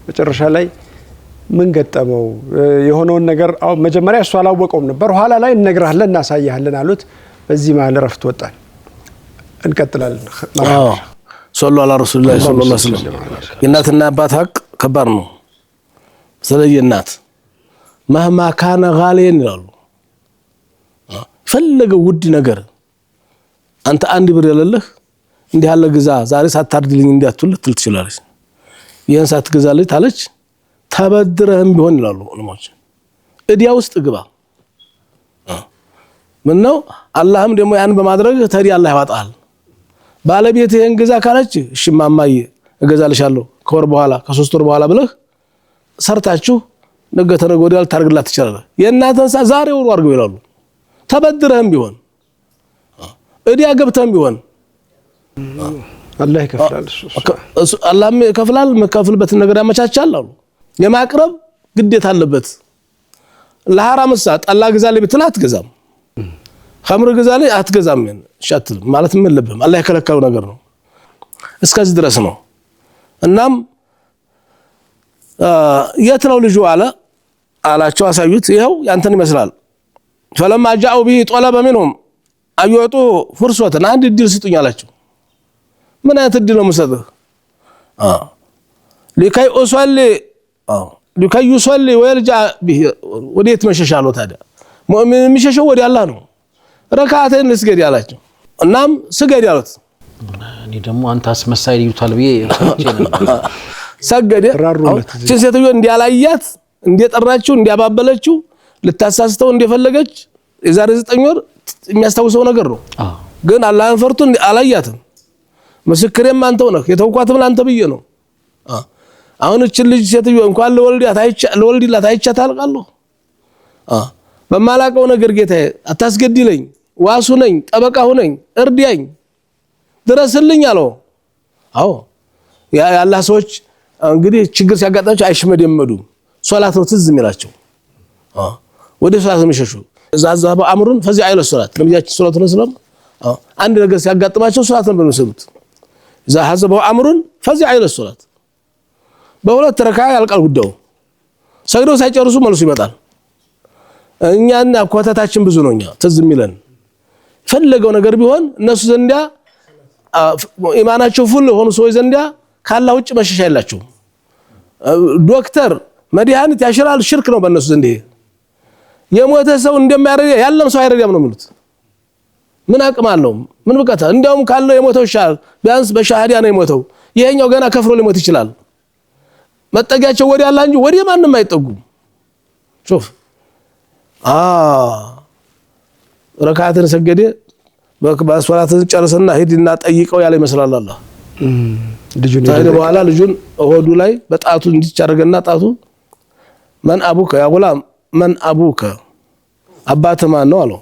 Speaker 2: መጨረሻ ላይ ምን ገጠመው የሆነውን ነገር መጀመሪያ እሱ አላወቀውም ነበር ኋላ ላይ እንነግራለን እናሳያለን አሉት በዚህ መሃል ረፍት ወጣን እንቀጥላለን
Speaker 3: صلوا على رسول الله صلى الله عليه وسلم የእናትና አባት ሀቅ ከባድ ነው ስለዚህ እናት مهما كان غاليا ይላሉ ፈለገው ውድ ነገር አንተ አንድ ብር ያለልህ እንዲህ ያለ ግዛ ዛሬ ሳታርድልኝ እንዲያትል ትችላለች ይሄን ሳትገዛልኝ ታለች ተበድረህም ቢሆን ይላሉ ዑለማዎች እዲያ ውስጥ ግባ ምን ነው አላህም ደግሞ ያን በማድረግ ተዲ አላህ ያዋጣል ባለቤት ይሄን ግዛ ካለች እሺ ማማዬ እገዛልሻለሁ ከወር በኋላ ከ3 ወር በኋላ ብለህ ሰርታችሁ ነገ ተነገ ወዲያ ታርግላት ትችላለህ የእናንተን ዛሬ ወር አድርገው ይላሉ ተበድረህም ቢሆን እዲያ ገብተህም ቢሆን
Speaker 2: አላህ ይከፍላል
Speaker 3: እሱ አላህም ይከፍላል መከፍልበት ነገር ያመቻቻል አሉ የማቅረብ ግዴታ አለበት ለሐራም ሰዓት አላህ ግዛልኝ ብትል አትገዛም ኸምር ግዛልኝ አትገዛም ሻትል ማለት ምን ለበም አላህ የከለከለው ነገር ነው እስከዚህ ድረስ ነው እናም የት ነው ልጁ አላቸው አሳዩት ይሄው ያንተን ይመስላል فلما جاءوا به طلب منهم ايعطوا فرصه አንድ እድል ስጡኝ አላቸው ምን አይነት እድል ነው መስጠት لكي اصلي لكي يصلي ويرجع به ወዴት መሸሻለው ታዲያ ሙእሚን የሚሸሸው ወደ አላህ ነው ረካዓተን ልስገድ ያላቸው እናም ስገድ ያሉት
Speaker 1: እኔ ደግሞ አንተ አስመሳይ ይሉታል ብዬ
Speaker 3: ሰገደ ሴትዮ እንዲያላያት እንዲጠራችው እንዲያባበለችው ልታሳስተው እንደፈለገች የዛሬ 9 ወር የሚያስተውሰው ነገር ነው ግን አላህን ፈርቶ አላያትም መስክሬም አንተው ነህ የተውኳትም አንተ ብዬ ነው አሁን እቺ ልጅ ሴትዮ እንኳን ለወልዲላት አይቻታል ቃሉ በማላቀው ነገር ጌታዬ አታስገድለኝ ዋሱ ነኝ ጠበቃ ሁነኝ እርዳኝ ድረስልኝ አለው አዎ ያላህ ሰዎች እንግዲህ ችግር ሲያጋጥማቸው አይሽመደመዱም ሶላት ነው ትዝ የሚላቸው ወደ ሶላት የሚሸሹ ዛዛባ አምሩን ፈዚዓ ኢለ ሶላት ነብያችን ሰለላሁ ዐለይሂ ወሰለም አንድ ነገር ሲያጋጥማቸው ሶላት ነበር የሚሰሩት ዛዛባ አምሩን ፈዚዓ ኢለ ሶላት በሁለት ረካዓ ያልቃል ጉዳዩ ሰግደው ሳይጨርሱ መልሱ ይመጣል እኛና ኮተታችን ብዙ ነውኛ ትዝ የሚለን ፈለገው ነገር ቢሆን እነሱ ዘንዳ ኢማናቸው ፉል ሆኖ ሰው ዘንዳ ካላ ውጭ መሸሻ የላቸው ዶክተር መድኃኒት ያሽራል ሽርክ ነው በእነሱ ዘንዳ የሞተ ሰው እንደማያረጋ ያለም ሰው አይረጋም ነው የሚሉት ምን አቅም አለው ምን በቃታ እንደውም ካለው የሞተው ሻል ቢያንስ በሻሃዳ ነው የሞተው ይሄኛው ገና ከፍሮ ሊሞት ይችላል መጠጊያቸው ወዲያ አላ እንጂ ወዲያ ማንንም አይጠጉም ሹፍ ረካዓትን ሰገደ በሶላት ጨርሰና ሂድና ጠይቀው ያለ ይመስላል አላህ ልጁን ታዲያ በኋላ ልጁን ሆዱ ላይ በጣቱ እንዲቻረገና ጣቱ ማን አቡከ ያ ጉላም ማን አቡከ አባተ ማን ነው አለው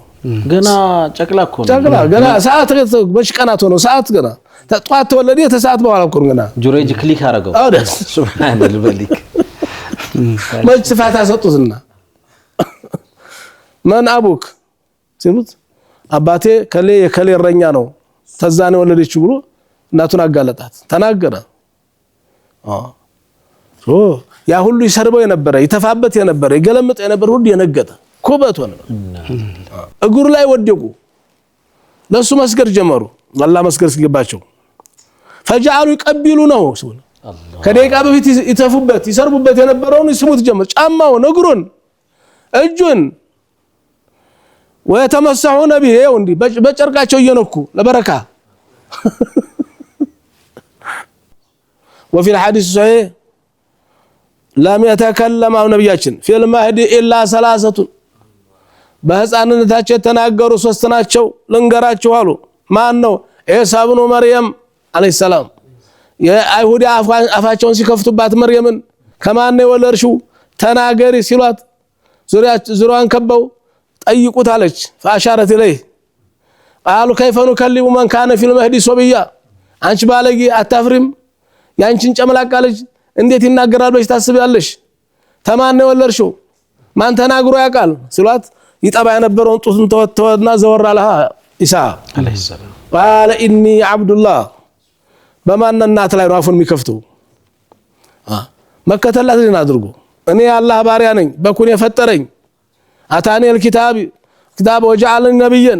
Speaker 1: ገና ጨቅላ እኮ ነው
Speaker 3: ጨቅላ ገና ሰዓት በሽቀናት ሆኖ ሰዓት ገና ተጧት ተወለደ ተሰዓት በኋላ እኮ ገና
Speaker 1: ጁረይጅ ክሊክ አረጋው ሱብሃንአላህ በሊክ
Speaker 3: መች ፋታ ሰጡትና ማን አቡክ ሲሉት አባቴ ከሌ የከሌ እረኛ ነው ተዛኔ ወለደች ብሎ እናቱን አጋለጣት ተናገረ ያ ሁሉ ይሰርበው የነበረ ይተፋበት የነበረ ይገለምጥ የነበረ ሁሉ የነገጠ ኩበት ሆነ እግሩ ላይ ወደቁ ለሱ መስገድ ጀመሩ አላህ መስገድ ሲገባቸው ፈጃሉ ይቀቢሉ ነው ሲሉ ከደቂቃ በፊት ይተፉበት ይሰርቡበት የነበረውን ይስሙት ጀመር ጫማው እግሩን እጁን ወተመሰሁነ ቢሂ ወንዲ በጨርቃቸው እየነኩ ለበረካ وفي الحديث الصحيح لم يتكلم ነብያችን في المهد الا ثلاثه በህፃንነታቸው ተናገሩ ሶስት ናቸው ልንገራችሁ አሉ ማን ነው ኢሳ ኢብኑ መርየም አለይሂ ሰላም የአይሁድ አፋቸውን ሲከፍቱባት መርየምን ከማን ነው የወለድሽው ተናገሪ ሲሏት ዙሪያዋን ከበው ጠይቁት አለች فاشارت اليه قالوا كيف نكلم من كان في المهدي صبيا አንቺ ባለጊ አታፍሪም ያንቺን ጨምላቃ ልጅ እንዴት ይናገራል ብለሽ ታስቢያለሽ ተማን ነው የወለድሽው ማን ተናግሮ ያቃል ሲሏት ይጠባ የነበረውን ጡቱን ተወተወና ዘወር አለها ኢሳ አለይሂ ሰላም قال اني عبد الله በማን እናት ላይ ነው አፉን የሚከፍተው መከተላት ልን አድርጎ እኔ አላህ ባሪያ ነኝ በኩን የፈጠረኝ አታኒ الكتاب كتاب وجعلني نبيا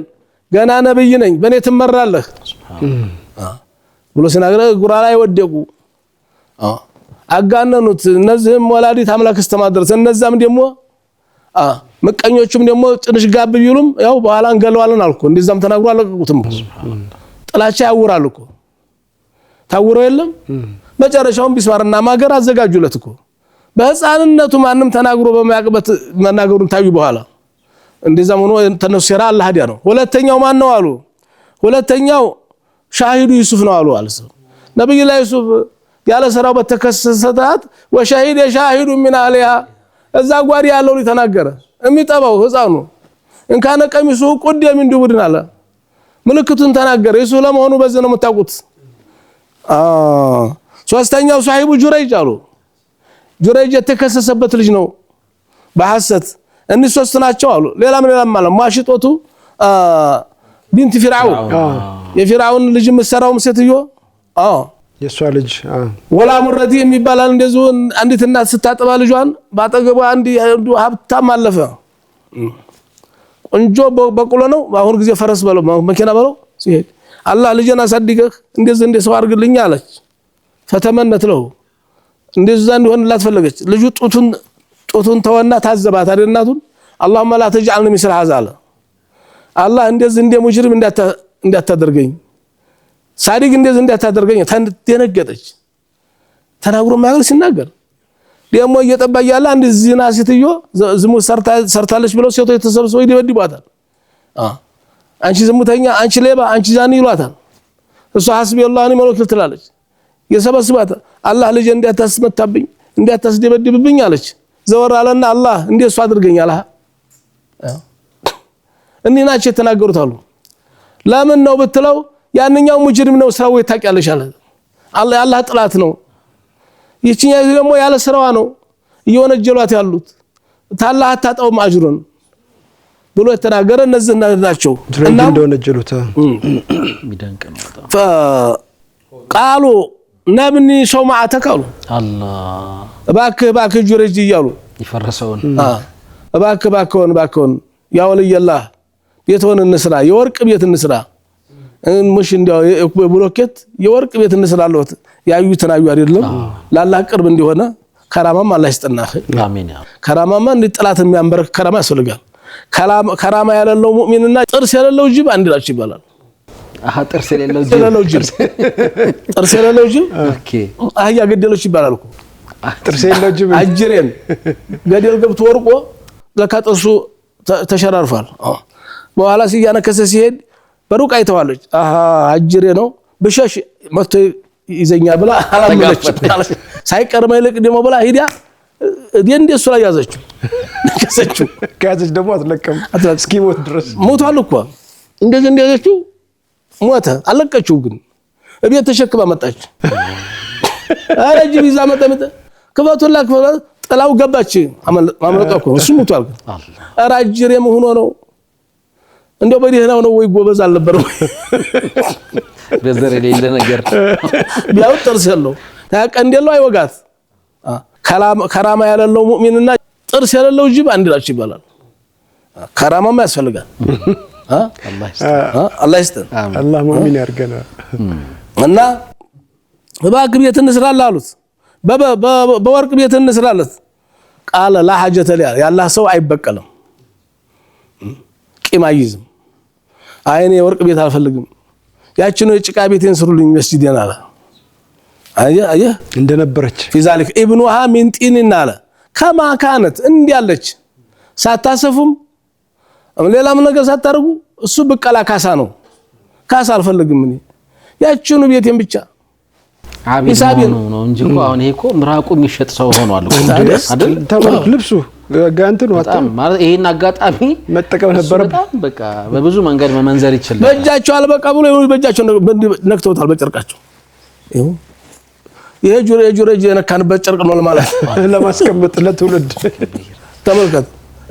Speaker 3: ገና ነብይ ነኝ በኔ ትመራለህ ብሎ ሲናገር ጉራ ላይ ወደቁ አጋነኑት እነዚህም ወላዲት አምላክ እስተማድረስ እነዛም ደሞ መቀኞቹም ደሞ ትንሽ ጋብ ቢሉም ያው በኋላ እንገለዋለን አልኩ እንደዛም ተናግሮ አለቁትም ጥላቻ ያውራል እኮ ታውሮ የለም መጨረሻውን ቢስማርና ማገር አዘጋጁለት እኮ በህፃንነቱ ማንንም ተናግሮ በማያቀበት መናገሩን ታዩ በኋላ እንደዛም ሆኖ ተነሱ ሲራ አላህ ዲያ ነው ሁለተኛው ማን ነው አሉ ሁለተኛው ሻሂዱ ዩሱፍ ነው አሉ አልሰ ነብዩ ላይ ዩሱፍ ያለ ሰራው በተከሰሰታት ወሻሂድ የሻሂዱ من عليها እዛ ጓሪ ያለው ሊተናገረ የሚጠባው ህፃኑ እንካነ ቀሚሱ ቁደም እንዲውድን አለ ምልክቱን ተናገረ እሱ ለመሆኑ በዚህ ነው የምታውቁት ሶስተኛው ሷሂቡ ጁረይጅ አሉ ጁረይጅ የተከሰሰበት ልጅ ነው በሐሰት እነሱ ሶስት ናቸው አሉ ሌላም ማለት ማሽጦቱ ቢንት ፊርዓውን የፊርዓውን ልጅ መሰራው ሴትዮ
Speaker 2: የሷ ልጅ
Speaker 3: ወላ ሙረዲ የሚባላል እንደዚሁ አንዲት እናት ስታጠባ ልጇን ባጠገቧ አንዲ ሀብታም አለፈ ቆንጆ በቁሎ ነው አሁን ጊዜ ፈረስ በለው መኪና በለው ሲሄድ አላህ ልጅና ሳድገህ እንደዚህ እንደ ሰው አርግልኝ አለች ፈተመነት ነው እንደዛ እንዲሆንላት ፈለገች ልጁ ጡቱን ተወና ታዘባት አይደል እናቱን اللهم لا تجعلني مثل هذا አላህ እንደዚህ እንደ ሙጅሪም እንዳታደርገኝ ሳዲቅ እንደዚህ እንዳታደርገኝ ተነገጠች ተናግሮ ማገር ሲናገር ደሞ እየጠባይ ያለ አንድ ዚና ሴትዮ ዝሙት ሰርታለች ብለው ሴቶች ተሰብስበው ይደብድባታል አንቺ ዝሙተኛ አንቺ ሌባ አንቺ ዛኒ ይሏታል እሷ ሐስቢ አላህ ነው ማለት ትላለች የሰበስባት አላህ ልጅ እንዳታስመታብኝ እንዳታስደብድብብኝ አለች ዘወር አለና አላህ እንደሱ አድርገኝ አለ እንዲናች የተናገሩት አሉ ለምን ነው ብትለው ያንኛው ሙጅሪም ነው ስራው ይታቂያለሽ አለ አላህ ጥላት ነው ይቺኛ ደግሞ ያለ ስራዋ ነው እየወነጀሏት ያሉት ታላህ አታጣው ማጅሩን ብሎ የተናገረ እነዚህ ናቸው
Speaker 2: እና እንደሆነ ጀሉታ
Speaker 1: ሚደንቅ ነው በጣም
Speaker 3: ቃሉ ነብኒ ሶማዓተ ቃሉ
Speaker 1: አላህ
Speaker 3: እባክህ ጁረይጅ ይያሉ
Speaker 1: ይፈረሰውን
Speaker 3: እባክህ ያ ወልየላህ ቤቱን እንስራ የወርቅ ቤት እንስራ ሙሽ እንዲያው ብሎኬት የወርቅ ቤት እንስራለት ያዩትን አዩ አይደለም ለአላህ ቅርብ እንዲሆነ ከራማም አላህ ይስጠናህ
Speaker 1: አሜን ያ
Speaker 3: ከራማማ እንዲጥላት የሚያንበረክ ከራማ ያስፈልጋል ከራማ ያለለው ሙእሚንና ጥርስ ያለለው ጅብ አንድ ናቸው ይባላል
Speaker 1: ጥርስ የሌለው
Speaker 3: ጅብ
Speaker 1: ኦኬ
Speaker 3: አህያ ገደሎች ይባላል እኮ
Speaker 2: ጥርስ የሌለው ጅብ
Speaker 3: አጅሬን ገደል ገብቶ ወርቆ ለካ ጥርሱ ተሸራርፏል በኋላ ሲያነከሰ ሲሄድ በሩቅ አይተዋለች አጅሬ ነው በሸሽ መጥቶ ይዘኛ ብላ አላመለች ሳይቀርመ ይልቅ ደሞ ብላ ሂዳ እንደሱ ላይ ያዘችው ከሰችው
Speaker 2: ከያዘች ደግሞ አትለቀም እስኪሞት ድረስ
Speaker 3: ሞቷል እኮ እንደዚህ ሞተ አለቀችው ግን እቤት ተሸክማ መጣች አረጅ ቢዛ መጣ ከበቶላ ጥላው ገባች ማምለጧ እኮ እሱ ሞቷል አራጅሬ ሆኖ ነው እንደው በዲህናው ነው ወይ ጎበዝ አልነበረው
Speaker 1: በዘር የሌለ ነገር
Speaker 3: ቢያው ጥርስ ያለው ታቀንደለው አይወጋት ከራማ ያለለው ሙእሚንና ጥርስ ያለለው ጅብ አንድ ናቸው ይባላል ከራማማ ያስፈልጋል አላህ ይስጠን
Speaker 2: አላህ ሙእሚን ያርገና
Speaker 3: እና እባክህ ቤት እንስራለን አሉት በወርቅ ቤት እንስራለን ቃለ ላ ሐጀተ ሊያ ያላህ ሰው አይበቀልም ቂም አይዝም አይኔ የወርቅ ቤት አልፈልግም ያቺ ነው የጭቃ ቤቴን ስሩልኝ መስጂድና አለ አየ
Speaker 2: እንደነበረች
Speaker 3: في ذلك ابنها من طين አለ كما كانت እንዲያለች ሳታሰፉም ሌላም ነገር ሳታርጉ እሱ በቀላ ካሳ ነው ካሳ አልፈልግም እኔ ያቺኑ ቤቴን ብቻ
Speaker 1: አቢሳቢ ነው እንጂ እኮ አሁን ይሄ እኮ ምራቁ የሚሸጥ ሰው ሆኗል እኮ አይደል
Speaker 2: ተመልክ ልብሱ ጋንተን ወጣ
Speaker 1: ማለት ይሄን አጋጣሚ
Speaker 2: መጠቀም ነበር
Speaker 1: በቃ በብዙ መንገድ መመንዘር ይችላል
Speaker 3: በእጃቸው አልበቃ ብሎ በእጃቸው ነክተውታል በጨርቃቸው ይሄ ጁረጅ የነካንበት ጨርቅ ነው ለማለት
Speaker 2: ለማስቀመጥ ለትውልድ
Speaker 3: ተመልከት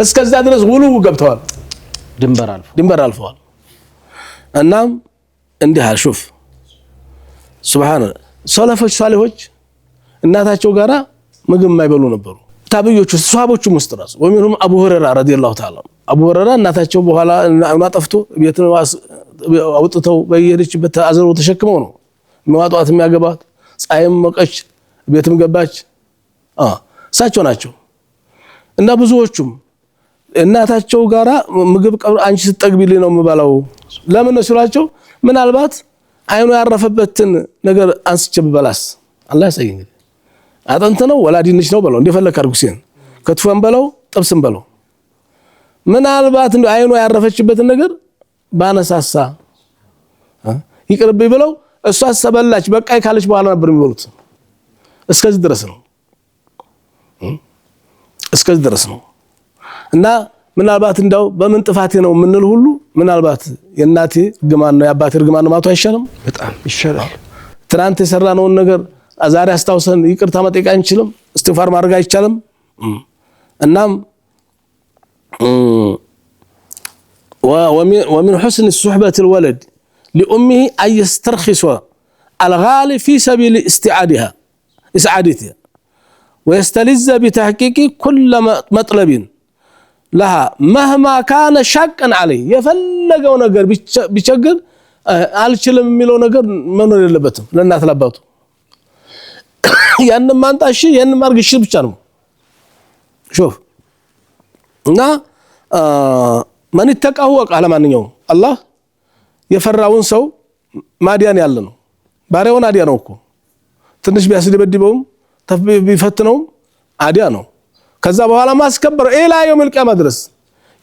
Speaker 3: እስከዛ ድረስ ውሉ ገብተዋል ድንበር አልፈዋል እናም እንዲህ አልሹፍ ሱብሃንአላህ ሰለፎች ሷሊሆች እናታቸው ጋራ ምግብ የማይበሉ ነበሩ ታብዮቹ ሷሃቦቹ ሙስተራስ ወሚኑም አቡ ሁረይራ ረዲየላሁ ተዓላ አቡ ሁረይራ እናታቸው በኋላ እናጠፍቶ ቤት አውጥተው በየሄደችበት አዘሮ ተሸክመው ነው የሚዋጧት የሚያገባት ጻይም መቀች ቤትም ገባች እሳቸው ናቸው እና ብዙዎቹም እናታቸው ጋራ ምግብ አንቺ ስትጠግቢልኝ ነው የምበላው ለምን ነው ሲሏቸው ምናልባት አይኑ ያረፈበትን ነገር አንስቼ በላስ አላህ ያሳየኝ አጥንት ነው ወላ ዲንሽ ነው በለው እንደፈለክ አድርጉ ሲን ከትፈን በለው ጥብስም በለው ምናልባት አይኑ ያረፈችበትን ነገር ባነሳሳ ይቅርብኝ ብለው እሷ ሰበላች በቃይ ካለች በኋላ ነበር የሚበሉት እስከዚህ ድረስ ነው እና ምናልባት እንዳው በምን ጥፋቴ ነው ምንል ሁሉ ምናልባት የናቴ ግማን ነው ያባቴ ግማን ነው ማቱ አይሻልም
Speaker 2: በጣም ይሻላል
Speaker 3: ትናንት የሰራነውን ነገር ዛሬ አስተውሰን ይቅርታ መጠየቅ አንችልም እስትግፋር ማድረግ አይቻልም እናም ومن حسن الصحبة الولد لأمه أن يسترخص الغالي في سبيل إسعادتها ويستلذ بتحقيق كل مطلب لها مهما كان شاقا عليه يفلغው ነገር ቢቸግር አልችልም የሚለው ነገር መኖር የለበትም ለእናት ለአባቱ ያንን ማንጣሽ ያንን ማርግሽ ብቻ ነው ሹፍ እና ማን ይተቃው ቃል ማንኛው አላህ የፈራውን ሰው ማዲያን ያለ ነው ባሪያውን አዲያ ነው እኮ ትንሽ ቢያስደበድበውም ቢፈትነው አዲያ ነው ከዛ በኋላ ማስከበር ኢላ የውም القيامه ድረስ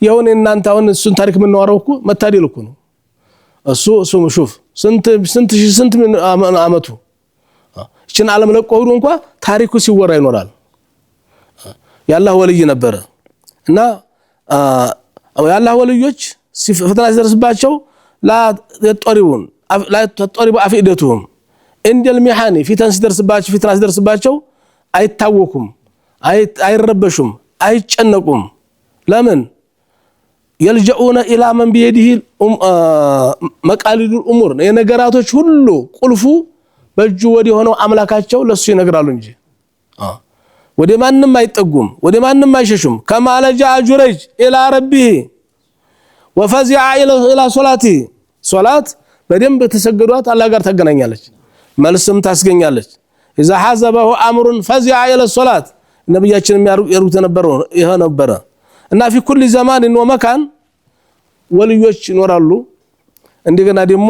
Speaker 3: የሆነ እናንተ አሁን እሱን ታሪክ ምን ነው እኮ መታደል እኮ ነው እሱ ሹፍ ስንት አመቱ እቺን ዓለም ለቆ ሄዶ እንኳን ታሪኩ ሲወራ ይኖራል ያላህ ወልይ ነበር እና ያላህ ወልዮች ፈተና ሲደርስባቸው لا تطرب افئدتهم عند المحن فتن ሲደርስባቸው አይታወኩም አይረበሹም አይጨነቁም ለምን يلجؤون إلى من بيده مقاليد الأمور የነገራቶች ሁሉ ቁልፉ በእጁ ወዲ ሆነው አምላካቸው ለሱ ይነግራሉ እንጂ ወደ ማንንም አይጠጉም ወደ ማንንም አይሸሹም كما لجأ جريج إلى ربه وفزع إلى صلاته صلاة በደንብ ተሰግዷት አላህ ጋር ተገናኛለች መልስም ታስገኛለች إذا حزبه أمر فزع إلى الصلاة ነብያችን የሚያሩት ነበረው ይሄ ነበረ እና في كل زمان ومكان ወልዮች ይኖራሉ እንደገና ደግሞ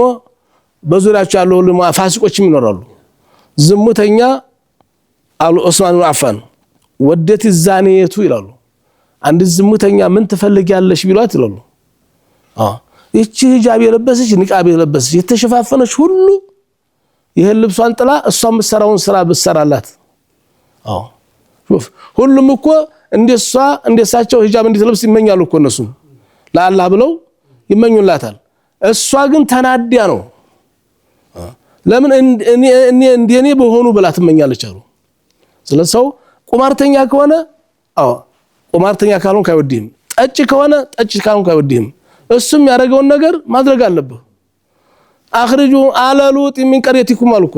Speaker 3: በዙሪያቸው ያሉ ሁሉ ፋሲቆችም ይኖራሉ ዝሙተኛ አሉ ዑስማን ኢብኑ አፋን ወደት ዛኒየቱ ይላሉ አንድ ዝሙተኛ ምን ትፈልጊያለሽ ቢሏት ይላሉ እቺ ሂጃብ የለበሰች ንቃብ የለበሰች የተሸፋፈነች ሁሉ ይሄን ልብሷን ጥላ እሷም ሰራውን ስራ በሰራላት ሁሉም እኮ እንደሷ እንደሳቸው ሂጃብ እንድትለብስ ይመኛሉ እኮ እነሱ ለአላህ ብለው ይመኙላታል እሷ ግን ተናዲያ ነው ለምን እኔ በሆኑ ብላ ትመኛለች አሉ ስለዚህ ቁማርተኛ ከሆነ ቁማርተኛ ካልሆነ ካይወድም ጠጭ ከሆነ ጠጭ ካልሆነ ካይወድም እሱም ያደረገውን ነገር ማድረግ አለበት አخرጁ አለሉት ምን ቀርየቲኩም አልኩ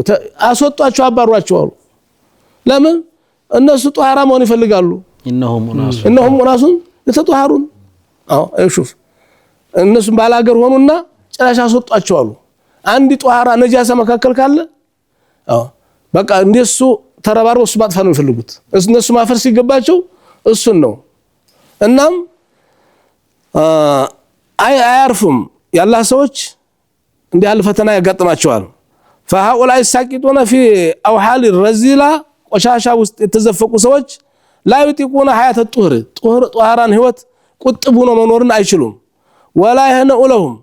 Speaker 3: አስወጣቸው አባሯቸው አሉ ለምን እነሱ ጧራ መሆን ይፈልጋሉ እነሆም ሙናሱን የተጧሩን አይሹፍ እነሱ ባላገር ሆኑና ጭራሽ አስወጣቸው አሉ አንድ ጧራ ነጃሳ መካከል ካለ በቃ እንደሱ ተረባርበው እሱ ማጥፋት ነው ይፈልጉት እነሱ ማፈርስ ይገባቸው እሱን ነው እናም አያርፉም ያላህ ሰዎች እንዲህ ያለ ፈተና ያጋጥማቸዋል فهؤلاء الساقطون في أوحال الرذيلة ቆሻሻ ውስጥ የተዘፈቁ ሰዎች لا يطيقون حياة الطهر طهران ህይወት ቁጥብ ሆኖ መኖርን አይችሉም ولا يهنأ لهم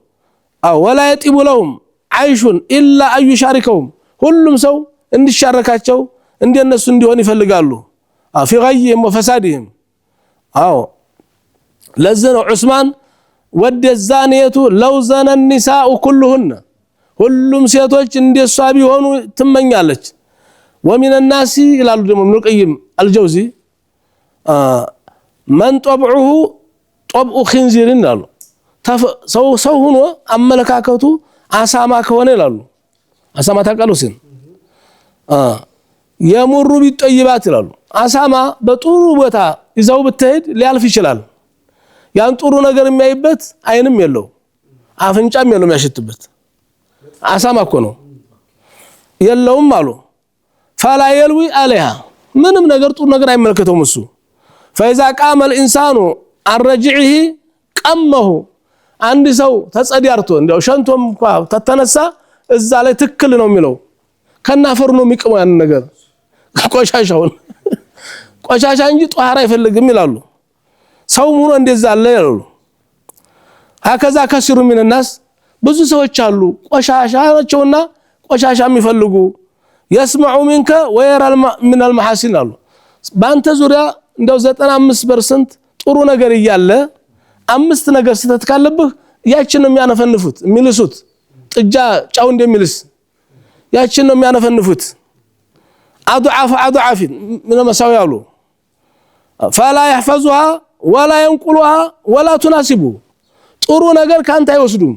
Speaker 3: أو ولا يطيب لهم عيش إلا أن يشاركهم ሁሉም ሰው እንዲሻረካቸው እንደነሱ እንዲሆን ይፈልጋሉ في غيهم وفسادهم لذنوا عثمان ود الزانية لو زن النساء كلهن ሁሉም ሴቶች እንደሷ ቢሆኑ ትመኛለች ومن الناس الى ابن القيم الجوزي من طبعه طبع خنزير ይላሉ ሰው ሆኖ አመለካከቱ አሳማ ከሆነ ይላሉ አሳማ ታቀሉስን የሙሩ ቢጠይባት ይላሉ አሳማ በጥሩ ቦታ ይዘው ብትሄድ ሊያልፍ ይችላል ያን ጥሩ ነገር የሚያይበት አይንም የለው አፍንጫም የለው የሚያሽትበት አሳማ እኮ ነው የለውም አሉ فلا يلوي عليها ምንም ነገር ጥሩ ነገር አይመለከተውም እሱ فاذا قام الانسان عن رجعه قمه አንድ ሰው ተጸዲያርቶ እንደው ሸንቶም እንኳን ተተነሳ እዛ ላይ ትክክል ነው የሚለው ከናፈሩ ነው የሚቀመው ያን ነገር ቆሻሻውን ቆሻሻ እንጂ ጧራ አይፈልግም ይላሉ ሰው ሙሉ እንደዛ አለ ይላሉ هكذا كثير من الناس ብዙ ሰዎች አሉ ቆሻሻ ናቸውና ቆሻሻ የሚፈልጉ يسمع منك ويرى من المحاسن አሉ ባንተ ዙሪያ እንደው 95% ጥሩ ነገር ይያለ 5 ነገር ስተት ካለብህ ያችን ነው የሚያነፈንፉት የሚልሱት ጥጃ ጫው እንደሚልስ ያችን ነው የሚያነፈንፉት اضعف من مساويالو فلا يحفظها ولا ينقلها ولا تناسبه ጥሩ ነገር ካንተ አይወስዱም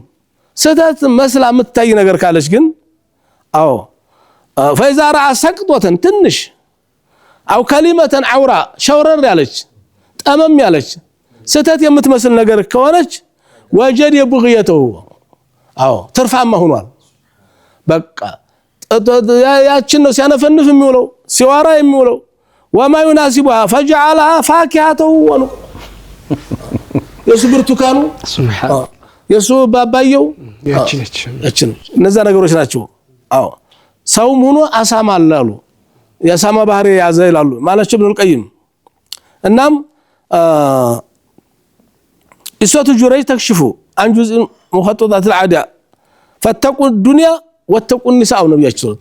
Speaker 3: ስተት መስላ የምታይ ነገር ካለሽ ግን فاذا راى سقطه تنش او كلمه عوراء شورر ያለች ጠመም ያለች ስተት የምትመስል ነገር ከሆነች ወጀድ የብغيته ትርፋማ ሆኗል በቃ ያችን ነው ሲያነፈንፍ የሚውለው ሲዋራ የሚውለው وما يناسبها فجعلها فاكهة ونقل የሱብርቱካኑ ሱብሃን የሱባባየው ያችን እነዛ ነገሮች ናቸው ሰውም ሆኖ አሳማ አላሉ ያሳማ ባህሪ ያዘ ይላሉ ማለት ኢብኑ القيم እናም إسوة جريج تكشفوا عن جزء مخططات العادة فاتقوا الدنيا واتقوا النساء نبياتهم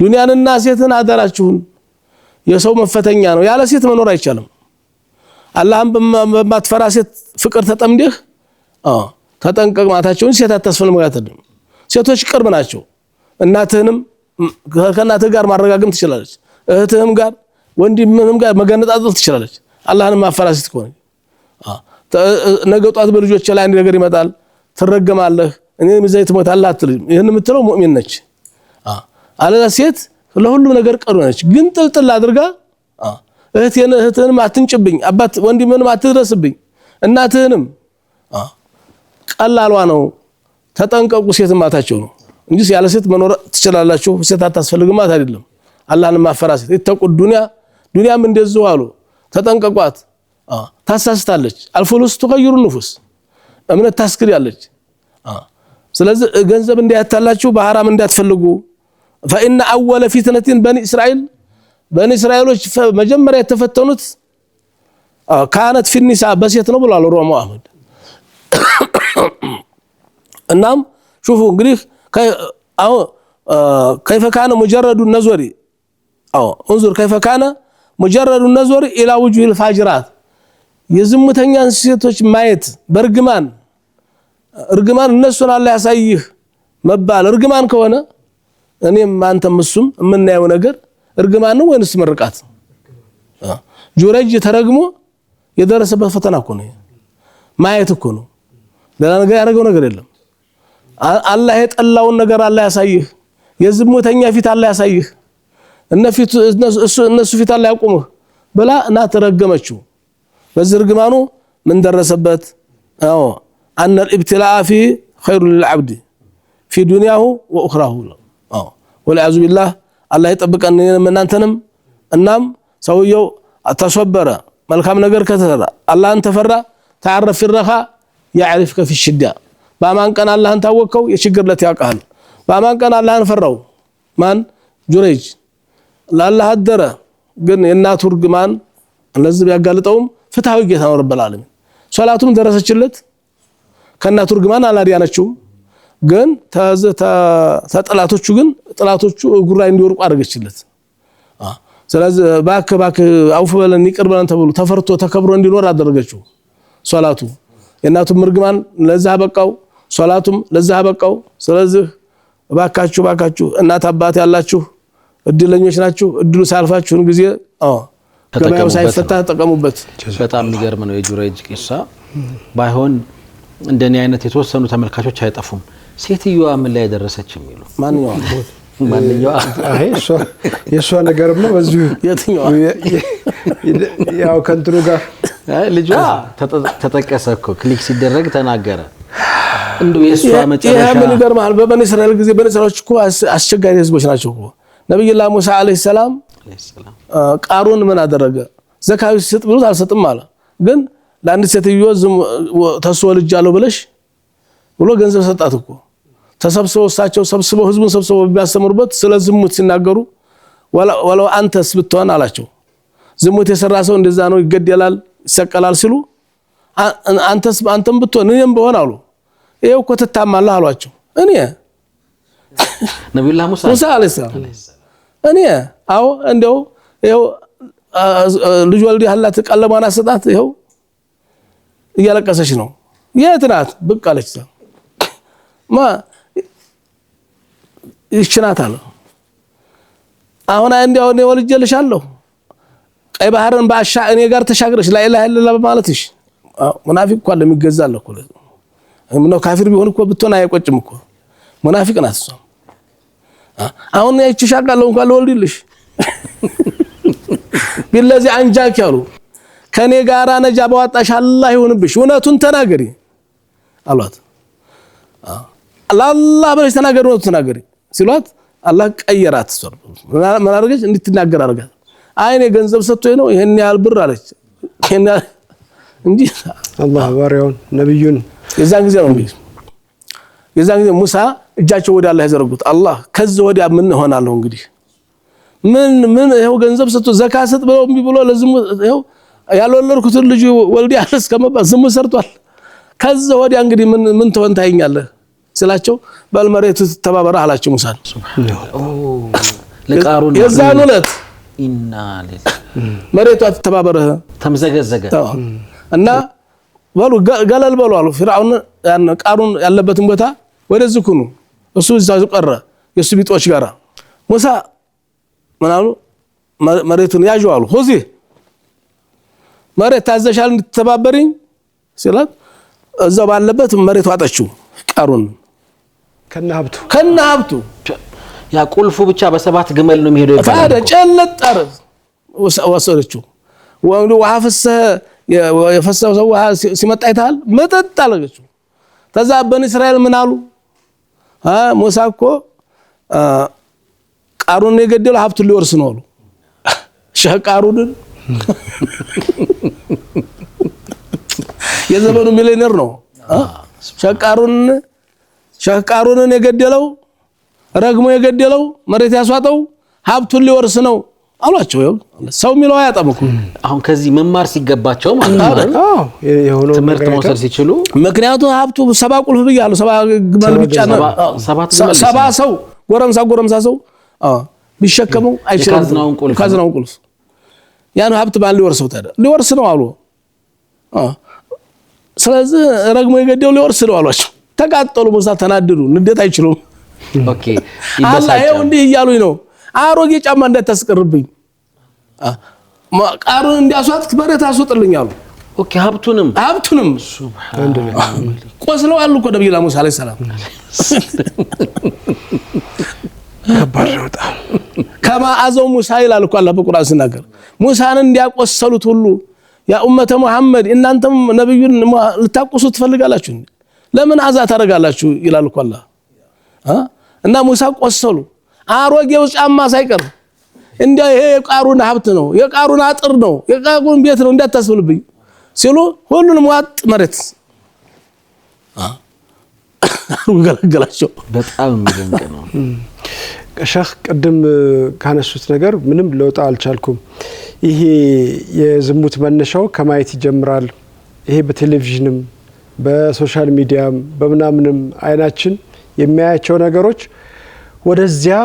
Speaker 3: دنيا الناس يتنادراتهم يسو مفتنيا ነው ያለ ሴት መኖር አይቻልም አላህም በማትፈራ ሴት ፍቅር ተጠምደህ ተጠንቀቅ ማታቸውን ሴት አታስፈልም ጋተደም ሴቶች ቅርብ ናቸው እናትህንም ከእናትህ ጋር ማረጋገም ትችላለች እህትህም ጋር ወንድምህም ጋር መገነጣጠል ትችላለች አላህንም ማፈራ ሴት ከሆነ ነገ ጧት በልጆች ላይ አንድ ነገር ይመጣል ትረገማለህ እኔ ምዘይት ሞታለህ አትልም ይሄን የምትለው ሙእሚን ነች አለዛ ሴት ለሁሉ ነገር ቀሩ ነች ግን ጥልጥል አድርጋ እህትህንም አትንጭብኝ አባት ወንድምህንም አትድረስብኝ እናትህንም ቀላልዋ ነው ተጠንቀቁ ሴት ማታቸው ነው እንጂ ያለ ሴት መኖር ትችላላችሁ ሴት አታስፈልግም ማለት አይደለም አላህን ማፈራስ ይተቁ ዱንያም እንደዚህ አሉ ተጠንቀቋት ታሳስታለች አልፉሉስ ተغير النفوس እምነት ታስክሪያለች ስለዚህ ገንዘብ እንዲያታላችሁ በሐራም እንዳትፈልጉ فإن أول فتنة بني إسرائيل مجمرة يتفتنت كانت في النساء بس يتنبول على روح محمد النام شوفوا قريخ كيف كان مجرد النظر انظر كيف كان مجرد النظر إلى وجه الفاجرات يزمتني سيتوش مايت برغمان ارغمان النسون الله يسايه مبال ارغمان كونه እኔም አንተም እሱም የምናየው ነገር እርግማን ነው ወይስ ምርቃት ጁረጅ ተረግሞ የደረሰበት ፈተና እኮ ነው ማየት እኮ ነው ሌላ ነገር ያደረገው ነገር የለም አላህ የጠላውን ነገር አላህ ያሳይህ የዝሙተኛ ፊት አላህ ያሳይህ እነሱ ፊት አላህ ያቆምህ በላ እና ተረገመችው በዚህ እርግማኑ ምን ደረሰበት ان الابتلاء في خير للعبد في دنياه واخراه والعياذ بالله الله يطبقن እናንተንም እናም ሰውየው ተሰበረ መልካም ነገር ከተሰራ አላህን ተፈራ تعرف في الرخاء يعرفك في الشده በአማን ቀን አላህን ታወቀው የችግር ለት ያውቃል በአማን ቀን አላህን ፈራው ማን ጁረይጅ ለአላህ አደረ ግን የናቱ ርግማን ለዚህ ያጋልጠውም ፍትሃዊ ጌታ ነው ረብ العالمين ሶላቱም ደረሰችለት ከናቱ ርግማን አላዲያነችው ግን ተጠላቶቹ ግን ጥላቶቹ እጉራይ እንዲወርቁ አድርገችለት ስለዚህ ባክ አውፍ በለን ይቅር በለን ተብሎ ተፈርቶ ተከብሮ እንዲኖር አደረገችው ሶላቱ የናቱ ምርግማን ለዛ በቃው ሶላቱም ለዛ በቃው ስለዚህ ባካችሁ እናት አባት ያላችሁ እድለኞች ናችሁ እድሉ ሳልፋችሁን ጊዜ ገበያው ሳይፈታ ተጠቀሙበት
Speaker 1: በጣም የሚገርም ነው የጁረይጅ ቂሳ ባይሆን እንደኔ አይነት የተወሰኑ ተመልካቾች አይጠፉም ሴትየዋ ምን ላይ ደረሰች የሚሉ ማንኛው
Speaker 2: አይ የሷ ነገርም ነው በዚሁ
Speaker 3: የትኛው
Speaker 2: ያው ከንትሩ ጋር
Speaker 1: ልጇ ተጠቀሰ እኮ ክሊክ ሲደረግ ተናገረ እንዱ የሷ መጨረሻ
Speaker 3: ይሄ ምን ይገርማል በበኒ እስራኤል ጊዜ በኒ እስራኤሎች እኮ አስቸጋሪ ህዝቦች ናቸው እኮ ነብዩላህ ሙሳ አለይሂ ሰላም ቃሩን ምን አደረገ ዘካዊ ሲሰጥ ብሎት አልሰጥም አለ ግን ለአንድ ሴትዮ ተስወልጃለሁ ብለሽ ብሎ ገንዘብ ሰጣት እኮ ተሰብስበው ሰብስበው ህዝቡን ሰብስበው ቢያስተምሩበት ስለ ዝሙት ሲናገሩ ወለው አንተስ ብትሆን አላቸው ዝሙት የሰራ ሰው እንደዛ ነው ይገደላል ይሰቀላል ሲሉ አንተም ብትሆን እኔም በሆን አሉ ይሄው እኮ ተታማለህ አሏቸው እኔ
Speaker 1: ነብዩላህ ሙሳ
Speaker 3: አለይሂ ሰላም እኔ አዎ እንደው ይሄው ልጅ ወልዲ ያላት ቀለማና ሰጣት ይሄው እያለቀሰች ነው የት ናት ብቅ አለች ማ ይችናታል አሁን አንዴው ነው ወልጀልሻለሁ ቀይ ባህርን ባሻ እኔ ጋር ተሻግረሽ ላ ኢላሃ ኢላላህ ማለትሽ ሙናፊቅ እኮ ለሚገዛል እኮ ምነው ካፊር ቢሆን እኮ ብትሆን አይቆጭም እኮ ሙናፊቅ ናት እሷ አሁን ያቺሻቃለው እንኳን ለወልድልሽ ቢለዚ አንጃክ ያሉ ከኔ ጋራ ነጃ ባወጣሽ አላህ ይሁንብሽ እውነቱን ተናገሪ አሏት አላህ ብለሽ ተናገሪ ነው ተናገሪ ሲሏት አላህ ቀየራት ምን አደረገች እንድትናገር አደረጋት አይኔ ገንዘብ ሰጥቶኝ ነው ይሄን ያህል ብር አለች እንጂ
Speaker 2: አላህ ባሪያውን ነብዩን
Speaker 3: የዛን ጊዜ ነው የዛን ጊዜ ሙሳ እጃቸው ወደ አላህ ያዘረጉት አላህ ከዚህ ወዲያ ምን ሆናለሁ እንግዲህ ምን ይሄው ገንዘብ ሰጥቶ ዘካት ሰጥ ብለው ብሎ ለዝሙት ይሄው ያልወለድኩት ልጅ ወልዲ አለስ ከመባል ዝሙት ሰርቷል ከዚህ ወዲያ እንግዲህ ምን ተወንታይኛለህ ስላቸው በልመሬቱ ተባበራ አላቸው ሙሳ
Speaker 1: ሱብሃንአላህ ለቃሩን
Speaker 3: የዛኑለት
Speaker 1: ኢና
Speaker 3: መሬቱ ተባበረ
Speaker 1: ተመዘገዘገ
Speaker 3: እና ወሉ ገለል በሉ አሉ ፍራውን ያን ቃሩን ያለበትን ቦታ ወደዚህ ኩኑ እሱ እዛው ቀረ የሱ ቢጦች ጋራ ሙሳ ምናሉ መሬቱን ያጁ አሉ ሆዚ መሬት ታዘሻል እንድትተባበሪኝ ሲላት እዛው ባለበት መሬት ዋጠችው ቃሩን ከነሀብቱ
Speaker 1: ያ ቁልፉ ብቻ በሰባት ግመል ነው የሚሄደው ይባላል
Speaker 3: ታዲያ ጨለጣር ወሰደችው ወንዱ ውሃ የፈሰሰው ውሃ ሲመጣ ይታል መጠጥ አለችው ተዛ በኒ እስራኤል ምን አሉ ሙሳ እኮ ቃሩን የገደለው ሀብቱን ሊወርስ ነው አሉ ሸቃሩን የዘመኑ ሚሊዮነር ነው ሸቃሩንን የገደለው ረግሞ የገደለው መሬት ያስዋጠው ሀብቱን ሊወርስ ነው አሏቸው ሰው ሚለው ያጣመኩ
Speaker 1: አሁን ከዚህ መማር ሲገባቸው ማለት ነው
Speaker 2: የሆነው
Speaker 1: ትምህርት መውሰድ ሲችሉ
Speaker 3: ምክንያቱም ሀብቱ 7 ቁልፍ ብያለሁ 7 ግመል ብቻ ነው 7 ሰው ጎረምሳ ሰው ቢሸከመው አይችልም ካዝናውን ቁልፍ ያን ሀብት ባል ሊወርሰው ታዲያ ሊወርስ ነው አሉ ስለዚህ ረግሞ የገደለው ሊወርስ ነው አሏቸው ተቃጠሉ ሙሳ ተናደዱ ንዴት አይችሉም
Speaker 1: ኦኬ ይበሳጫው
Speaker 3: እንዴ ይያሉኝ ነው አሮጌ ጫማ እንዳታስቀርብኝ ቃሩን እንዲያስዋት መሬት አስወጥልኝ አሉ
Speaker 1: ኦኬ ሀብቱንም
Speaker 3: ሱብሃንአላህ ቆስለው አሉ እኮ ነብዩ ሙሳ አለይሂ ሰላም
Speaker 2: ከባረውታ
Speaker 3: ከማ አዘው ሙሳ ይላል እኮ አላህ በቁርአን ሲናገር ሙሳን እንዲያቆሰሉት ሁሉ ያ ኡመተ መሐመድ እናንተም ነብዩን ልታቆሱ ትፈልጋላችሁ ለምን አዛ ታረጋላችሁ ይላል እኮ አላህ እና ሙሳ ቆሰሉ አሮጌው ጫማ ሳይቀር እንዴ ይሄ የቃሩን ሀብት ነው የቃሩን አጥር ነው የቃሩን ቤት ነው እንዳታስብልብኝ ሲሉ ሁሉንም ዋጥ መሬት ገላገላቸው
Speaker 1: በጣም የሚደንቅ ነው
Speaker 2: ሸህ ቅድም ካነሱት ነገር ምንም ለውጥ አልቻልኩም ይሄ የዝሙት መነሻው ከማየት ይጀምራል ይሄ በቴሌቪዥንም በሶሻል ሚዲያም በመናምንም አይናችን የሚያያቸው ነገሮች ወደዚያ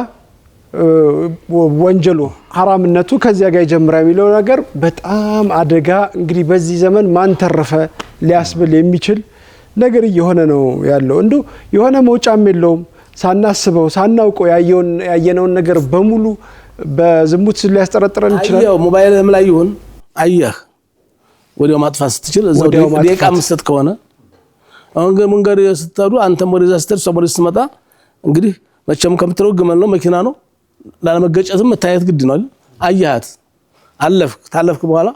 Speaker 2: ወንጀሉ حرامነቱ ከዚያ ጋር ይጀምራል የሚለው ነገር በጣም አደጋ እንግዲህ በዚህ ዘመን ማን ተረፈ ሊያስብል የሚችል ነገር እየሆነ ነው ያለው እንዶ የሆነ መውጫም የለውም ሳናስበው ሳናውቀው ያየነውን ነገር በሙሉ በዝሙት ሊያስጠረጥረን ይችላል
Speaker 3: አየው ሞባይልህም ላይ ይሁን አየህ ወዲያው ማጥፋት ስትችል እዛው ደቂቃ መስጠት ከሆነ አሁን መንገድ ስትሄዱ አንተም ወደዛ ስትሄድ ሰው ወደዛ ስትመጣ እንግዲህ መቼም ከምትለው ግመል ነው መኪና ነው ላለመገጨትም መታየት ግድ ነው አያት ታለፍክ በኋላ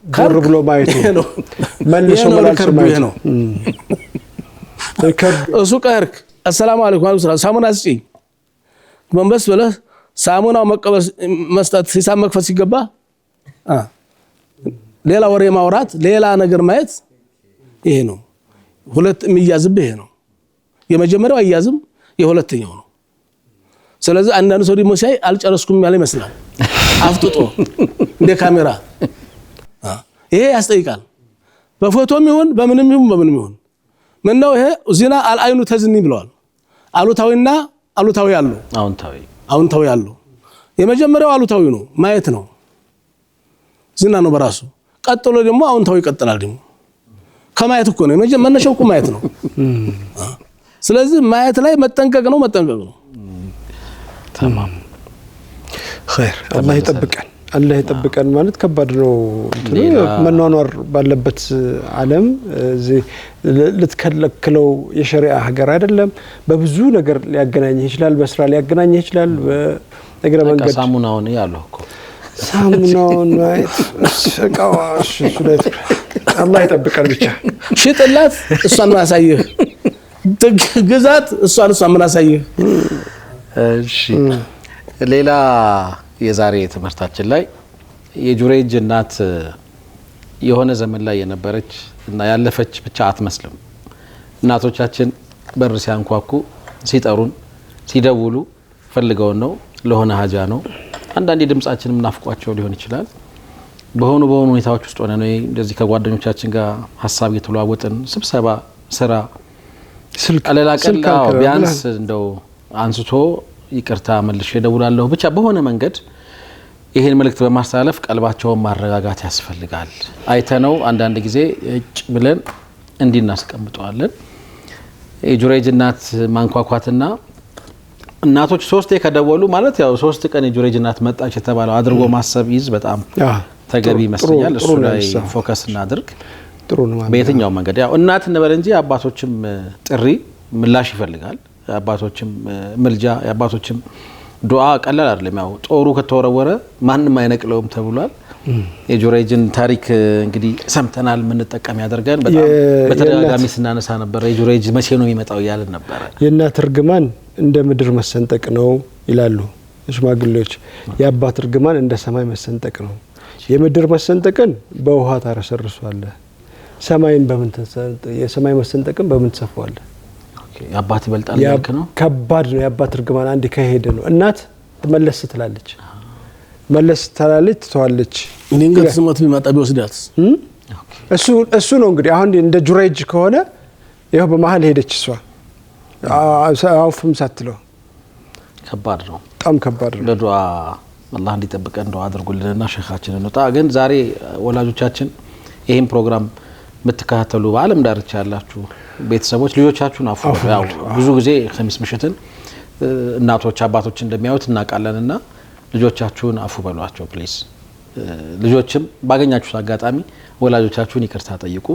Speaker 2: ከር ብሎ ማየቱ መልሶ መላልሶ ማየቱ ነው
Speaker 3: እሱ ቀርክ السلام عليكم ሳሙና አስጪኝ መንበስ ብለህ ሳሙናው መቀበል መስጠት ሂሳብ መክፈት ሲገባ ሌላ ወሬ ማውራት ሌላ ነገር ማየት ይሄ ነው ሁለት የሚያዝብ ይሄ ነው የመጀመሪያው አያዝም የሁለተኛው ነው ስለዚህ አንዳንድ ሰው ደግሞ ሳይ አልጨረስኩም ያለ ይመስላል አፍጥጦ እንደ ካሜራ ይሄ ያስጠይቃል በፎቶም ይሁን በምንም ይሁን ምን ነው ይሄ ዚና አልአይኑ ተዝኒ ብለዋል አሉታዊና አሉታዊ ያለው አዎንታዊ ያለው የመጀመሪያው አሉታዊ ነው ማየት ነው ዚና ነው በራሱ ቀጥሎ ደግሞ አዎንታዊ ይቀጥላል ደግሞ ከማየት እኮ ነው መነሻው እኮ ማየት ነው ስለዚህ ማየት ላይ መጠንቀቅ ነው
Speaker 2: تمام خير الله يطبقن ማለት ከባድ ነው መኗኗር ባለበት ዓለም ልትከለክለው የሸሪዓ ሀገር አይደለም በብዙ ነገር ሊያገናኝህ ይችላል በስራ ሊያገናኝህ ይችላል በእግረ መንገድ
Speaker 1: ሳሙናውን ያለው እኮ
Speaker 2: ሳሙናውን ማለት ቃዋሽ ሱለት الله يطبقن ብቻ
Speaker 3: ሽጥላት እሷን ማሳየህ ግዛት እሷን ማሳየህ
Speaker 1: እሺ ሌላ የዛሬ ትምህርታችን ላይ የጁሬጅ እናት የሆነ ዘመን ላይ የነበረች እና ያለፈች ብቻ አትመስልም እናቶቻችን በር ሲያንኳኩ ሲጠሩን ሲደውሉ ፈልገው ነው ለሆነ ሀጃ ነው አንዳንዴ ድምጻችንም ናፍቋቸው ሊሆን ይችላል በሆኑ ሁኔታዎች ውስጥ ሆነ ነው እንደዚህ ከጓደኞቻችን ጋር ሐሳብ እየተለዋወጥን ስብሰባ ስራ ስልክ አለላቀላ ቢያንስ እንደው አንስቶ ይቅርታ መልሼ ደውላለሁ ብቻ በሆነ መንገድ ይሄን መልእክት በማስተላለፍ ቀልባቸውን ማረጋጋት ያስፈልጋል አይተነው አንዳንድ ጊዜ እጭ ብለን እንዲናስቀምጣለን የጁሬጅ እናት ማንኳኳትና እናቶች ሶስቴ ከደወሉ ማለት ያው 3 ቀን የጁሬጅ እናት መጣች የተባለው አድርጎ ማሰብ ይዝ በጣም ተገቢ ይመስላል እሱ ላይ ፎከስ እናድርግ
Speaker 2: ጥሩ ነው ማለት
Speaker 1: በየትኛው መንገድ ያው እናት እንበል እንጂ አባቶችም ጥሪ ምላሽ ይፈልጋል። አባቶችም ምልጃ የአባቶችም ዱዓ ቀላል አይደለም። ያው ጦሩ ከተወረወረ ማንንም አይነቅለውም ተብሏል። የጁረይጅን ታሪክ እንግዲህ ሰምተናል። ምን ተጠቀም ያደርጋል በጣም በተደጋጋሚ ስናነሳ ነበር። የጁረይጅ መቼ ነው የሚመጣው ያለን ነበር።
Speaker 2: የእናት እርግማን እንደ ምድር መሰንጠቅ ነው ይላሉ ሽማግሌዎች። የአባት እርግማን እንደ ሰማይ መሰንጠቅ ነው። የምድር መሰንጠቅን በውሃ ታረሰርሷለህ። ሰማይን በምን የሰማይ መሰንጠቅን በምን ትሰፋዋለህ?
Speaker 1: የአባት ይበልጣል ያልክ ነው። ከባድ
Speaker 2: ነው የአባት እርግማን አንድ ከሄደ ነው። እናት ትመለስ ትላለች ትተዋለች።
Speaker 3: ድንገት ስሞት ቢመጣ ቢወስዳት
Speaker 2: እሱ ነው እንግዲህ አሁን እንደ ጁረይጅ ከሆነ ይሄው በመሃል ሄደች እሷ አውፍም ሳትለው
Speaker 1: ከባድ ነው።
Speaker 2: በጣም ከባድ ነው።
Speaker 1: በዱዓ አላህ እንዲጠብቀን ዱዓ አድርጉልንና ሸኻችንን እንውጣ። ግን ዛሬ ወላጆቻችን ይሄን ፕሮግራም የምትከታተሉ በዓለም ዳርቻ ያላችሁ ቤተሰቦች ልጆቻችሁን አፉ ያው ብዙ ጊዜ ኸሚስ ምሽትን እናቶች አባቶች እንደሚያዩት እናውቃለንና ልጆቻችሁን አፉ በሏቸው ፕሊዝ። ልጆችም ባገኛችሁት አጋጣሚ ወላጆቻችሁን ይቅርታ ጠይቁ።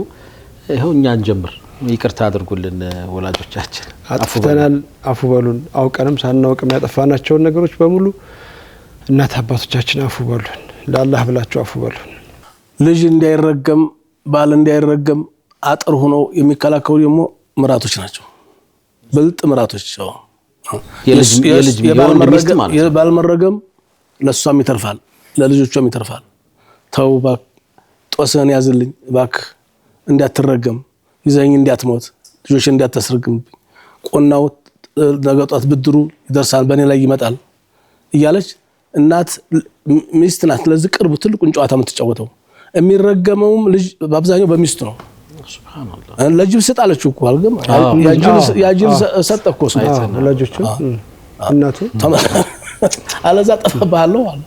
Speaker 1: ይሄው እኛን ጀምር ይቅርታ አድርጉልን ወላጆቻችን።
Speaker 2: አጥፍተናል አፉ በሉን። አውቀንም ሳናውቅም ያጠፋናቸውን ነገሮች በሙሉ እናት አባቶቻችን አፉ በሉን። ለአላህ ብላችሁ አፉ በሉን።
Speaker 3: ልጅ እንዳይረገም ባል እንዳይረገም አጥር ሆኖ የሚከላከሉ ደግሞ ምራቶች ናቸው። ብልጥ ምራቶች ነው። የባል መረገም ለሷም ይተርፋል ለልጆቿም ይተርፋል። ተው ባክ ጦስን ያዝልኝ ባክ እንዳትረገም ይዘኝ እንዳትሞት ልጆች እንዳትስርግም ቆናው ነገጧት ብድሩ ይደርሳል በኔ ላይ ይመጣል እያለች እናት ሚስት ናት ለዚህ ቅርቡ ትልቁን ጨዋታ የምትጫወተው። የሚረገመውም ልጅ በአብዛኛው በሚስት ነው። ሱብሃንአላህ ለጅብ ሰጣለች እኮ አልገም ያጅል ሰጠኮ
Speaker 2: ወላጆቹ እናቱ
Speaker 3: አለዛ ጠፋባለው አለ።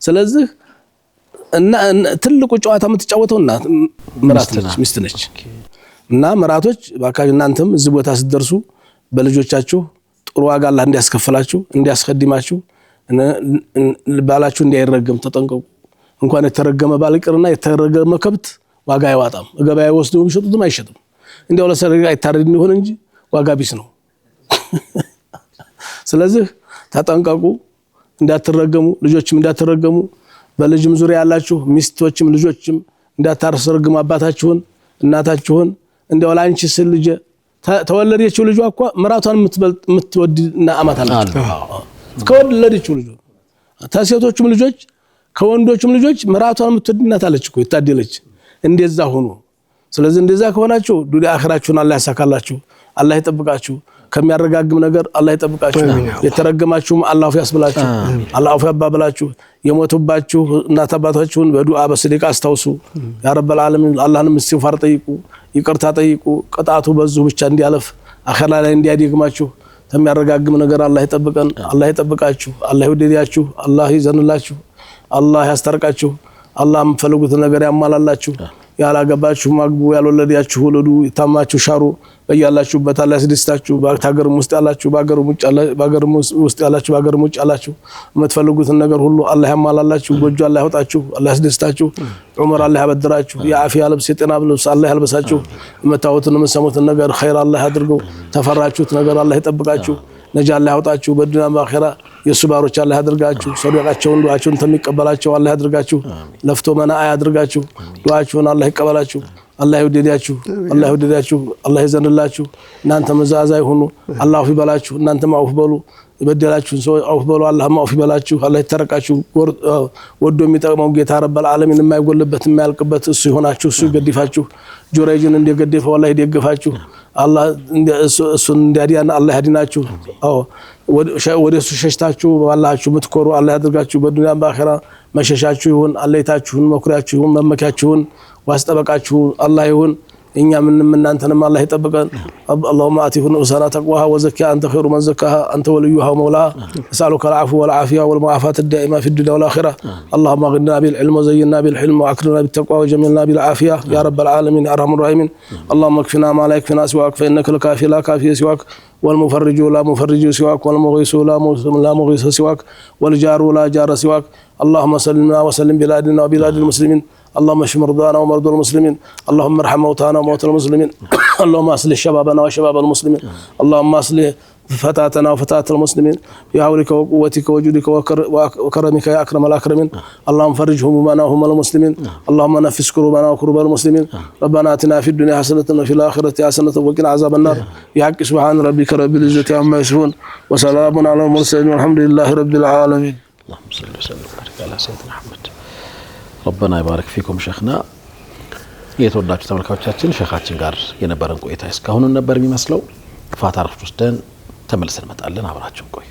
Speaker 3: ስለዚህ እና ትልቁ ጨዋታ የምትጫወተው እናት ምራት ነች ሚስት ነች። እና ምራቶች ባካችሁ እናንተም እዚህ ቦታ ስትደርሱ በልጆቻችሁ ጥሩ ዋጋ አላህ እንዲያስከፍላችሁ እንዲያስቀድማችሁ ባላችሁ እንዳይረገም ተጠንቀቁ። እንኳን የተረገመ ባል ይቅርና የተረገመ ከብት ዋጋ አይዋጣም። ገበያ ወስደው ቢሸጡትም አይሸጥም። እንዲያው ለሰርግ አይታረድ ይሆን እንጂ ዋጋ ቢስ ነው። ስለዚህ ተጠንቀቁ እንዳትረገሙ ልጆችም እንዳትረገሙ። በልጅም ዙሪያ ያላችሁ ሚስቶችም ልጆችም እንዳታረሰርግሙ አባታችሁን እናታችሁን። እንዲያው ላንቺ ስል ልጅ ተወለደችው ልጇ እኮ ምራቷን የምትወድና አማት አለች። ከወለደችው ልጅ ታሴቶችም ልጆች ከወንዶችም ልጆች ምራቷን የምትወድናት አለች እኮ ይታደለች። እንደዛ ሆኖ ስለዚህ እንደዛ ከሆናችሁ ዱንያ አኺራችሁን አላህ ያሳካላችሁ አላህ ይጠብቃችሁ። ከሚያረጋግም ነገር አላህ ይጠብቃችሁ። የተረገማችሁም አላህ ያስብላችሁ አላህ ያባብላችሁ። የሞቱባችሁ እናት አባታችሁን በዱዓ በሰደቃ አስታውሱ። ያ ረበል ዓለሚን አላህንም እስትግፋር ጠይቁ ይቅርታ ጠይቁ። ቅጣቱ በዙ ብቻ እንዲያለፍ አኺራ ላይ እንዲያደግማችሁ ከሚያረጋግም ነገር አላህ ይጠብቀን አላህ ይጠብቃችሁ አላህ ይወደዳችሁ አላህ ይዘንላችሁ አላህ ያስተርቃችሁ አላህ የምትፈልጉት ነገር ያሟላላችሁ። ያላገባችሁ ማግቡ ያልወለዳችሁ ወለዱ ይታማችሁ ሻሩ በያላችሁበት አላህ ያስደስታችሁ። በሀገርም ውስጥ ያላችሁ በሀገርም ውስጥ ያላችሁ በሀገርም ውጭ ያላችሁ የምትፈልጉትን ነገር ሁሉ አላህ ያሟላላችሁ። ጎጆ አላህ ያወጣችሁ አላህ ያስደስታችሁ። ዑመር አላህ ያበድራችሁ። የአፊያ ልብስ የጤና ልብስ አላህ ያልበሳችሁ። የምታዩትን የምትሰሙትን ነገር ኸይር አላህ ያድርገው። ተፈራችሁት ነገር አላህ ይጠብቃችሁ። ነጃ አላህ ያወጣችሁ። በዱንያ በአኺራ የሱ ባሮች አላህ ያድርጋችሁ። ሰደቃቸውን ዱዓቸውን ተሚቀበላቸው አላህ ያድርጋችሁ። ለፍቶ መናአ ያድርጋችሁ። ዱዓቸውን አላህ ይቀበላችሁ። አላህ ይወደዳችሁ አላህ ይወደዳችሁ አላህ ይዘንላችሁ። እናንተ መዛዛይ ሁኑ አላህ አውፍ ይበላችሁ። እናንተም አውፍ በሉ የበደላችሁን ሰው አውፍ በሉ አላህ አውፍ ይበላችሁ። አላህ ይተረቃችሁ። ወዶ የሚጠቅመው ጌታ ረበል ዓለሚን የማይጎልበት የማያልቅበት እሱ ይሆናችሁ እሱ ይገድፋችሁ። ጁረይጅን እንደገደፈው አላህ ይደግፋችሁ። አላህ እሱን እንዲያዲያን አላህ ያድናችሁ። ወደሱ ሸሽታችሁ ባላችሁ ምትኮሩ አላህ ያድርጋችሁ። በዱንያ በአኺራ መሸሻችሁ ይሁን አለይታችሁን መኩሪያችሁ ይሁን መመኪያችሁን ዋስጠበቃችሁ አላህ ይሁን። እኛ ምንም እናንተንም አላህ ይጠብቀን። اللهم آتِهُ نُفُوسَنَا تَقْوَاهَا وَزَكِّهَا أنت خير من زكاها أنت وليها ومولاها. أسألك العفو والعافية والمعافاة الدائمة في الدنيا والآخرة. اللهم اغننا بالعلم وزينا بالحلم وأكرمنا بالتقوى وجملنا بالعافية يا رب العالمين أرحم الراحمين. اللهم اكفنا ما لا يكفينا سواك فإنك الكافي لا كافي سواك والمفرج لا مفرج سواك والمغيث لا مغيث سواك والجار لا جار سواك. اللهم سلمنا وسلم بلادنا وبلاد المسلمين. اللهم اشف مرضانا ومرضى المسلمين اللهم ارحم موتانا وموتى المسلمين اللهم اصلح شبابنا وشباب المسلمين اللهم اصلح فتاتنا وفتاة المسلمين بحولك وقوتك وجودك وكرمك يا أكرم الأكرمين اللهم فرج همومنا وهم المسلمين اللهم نفس كروبنا وكروب المسلمين ربنا آتنا في الدنيا حسنة وفي الآخرة حسنة وقنا عذاب النار بحق سبحان ربك رب العزة عما يصفون وسلام على المرسلين والحمد لله رب العالمين
Speaker 1: اللهم صل وسلم وبارك على سيدنا محمد ربنا يبارك فيكم شيخنا የተወዳችሁ ተመልካቾቻችን ሸኻችን ጋር የነበረን ቆይታ እስካሁን ነበር የሚመስለው ፋታ ረፍት ወስደን ተመልሰን እንመጣለን አብራችሁን ቆዩ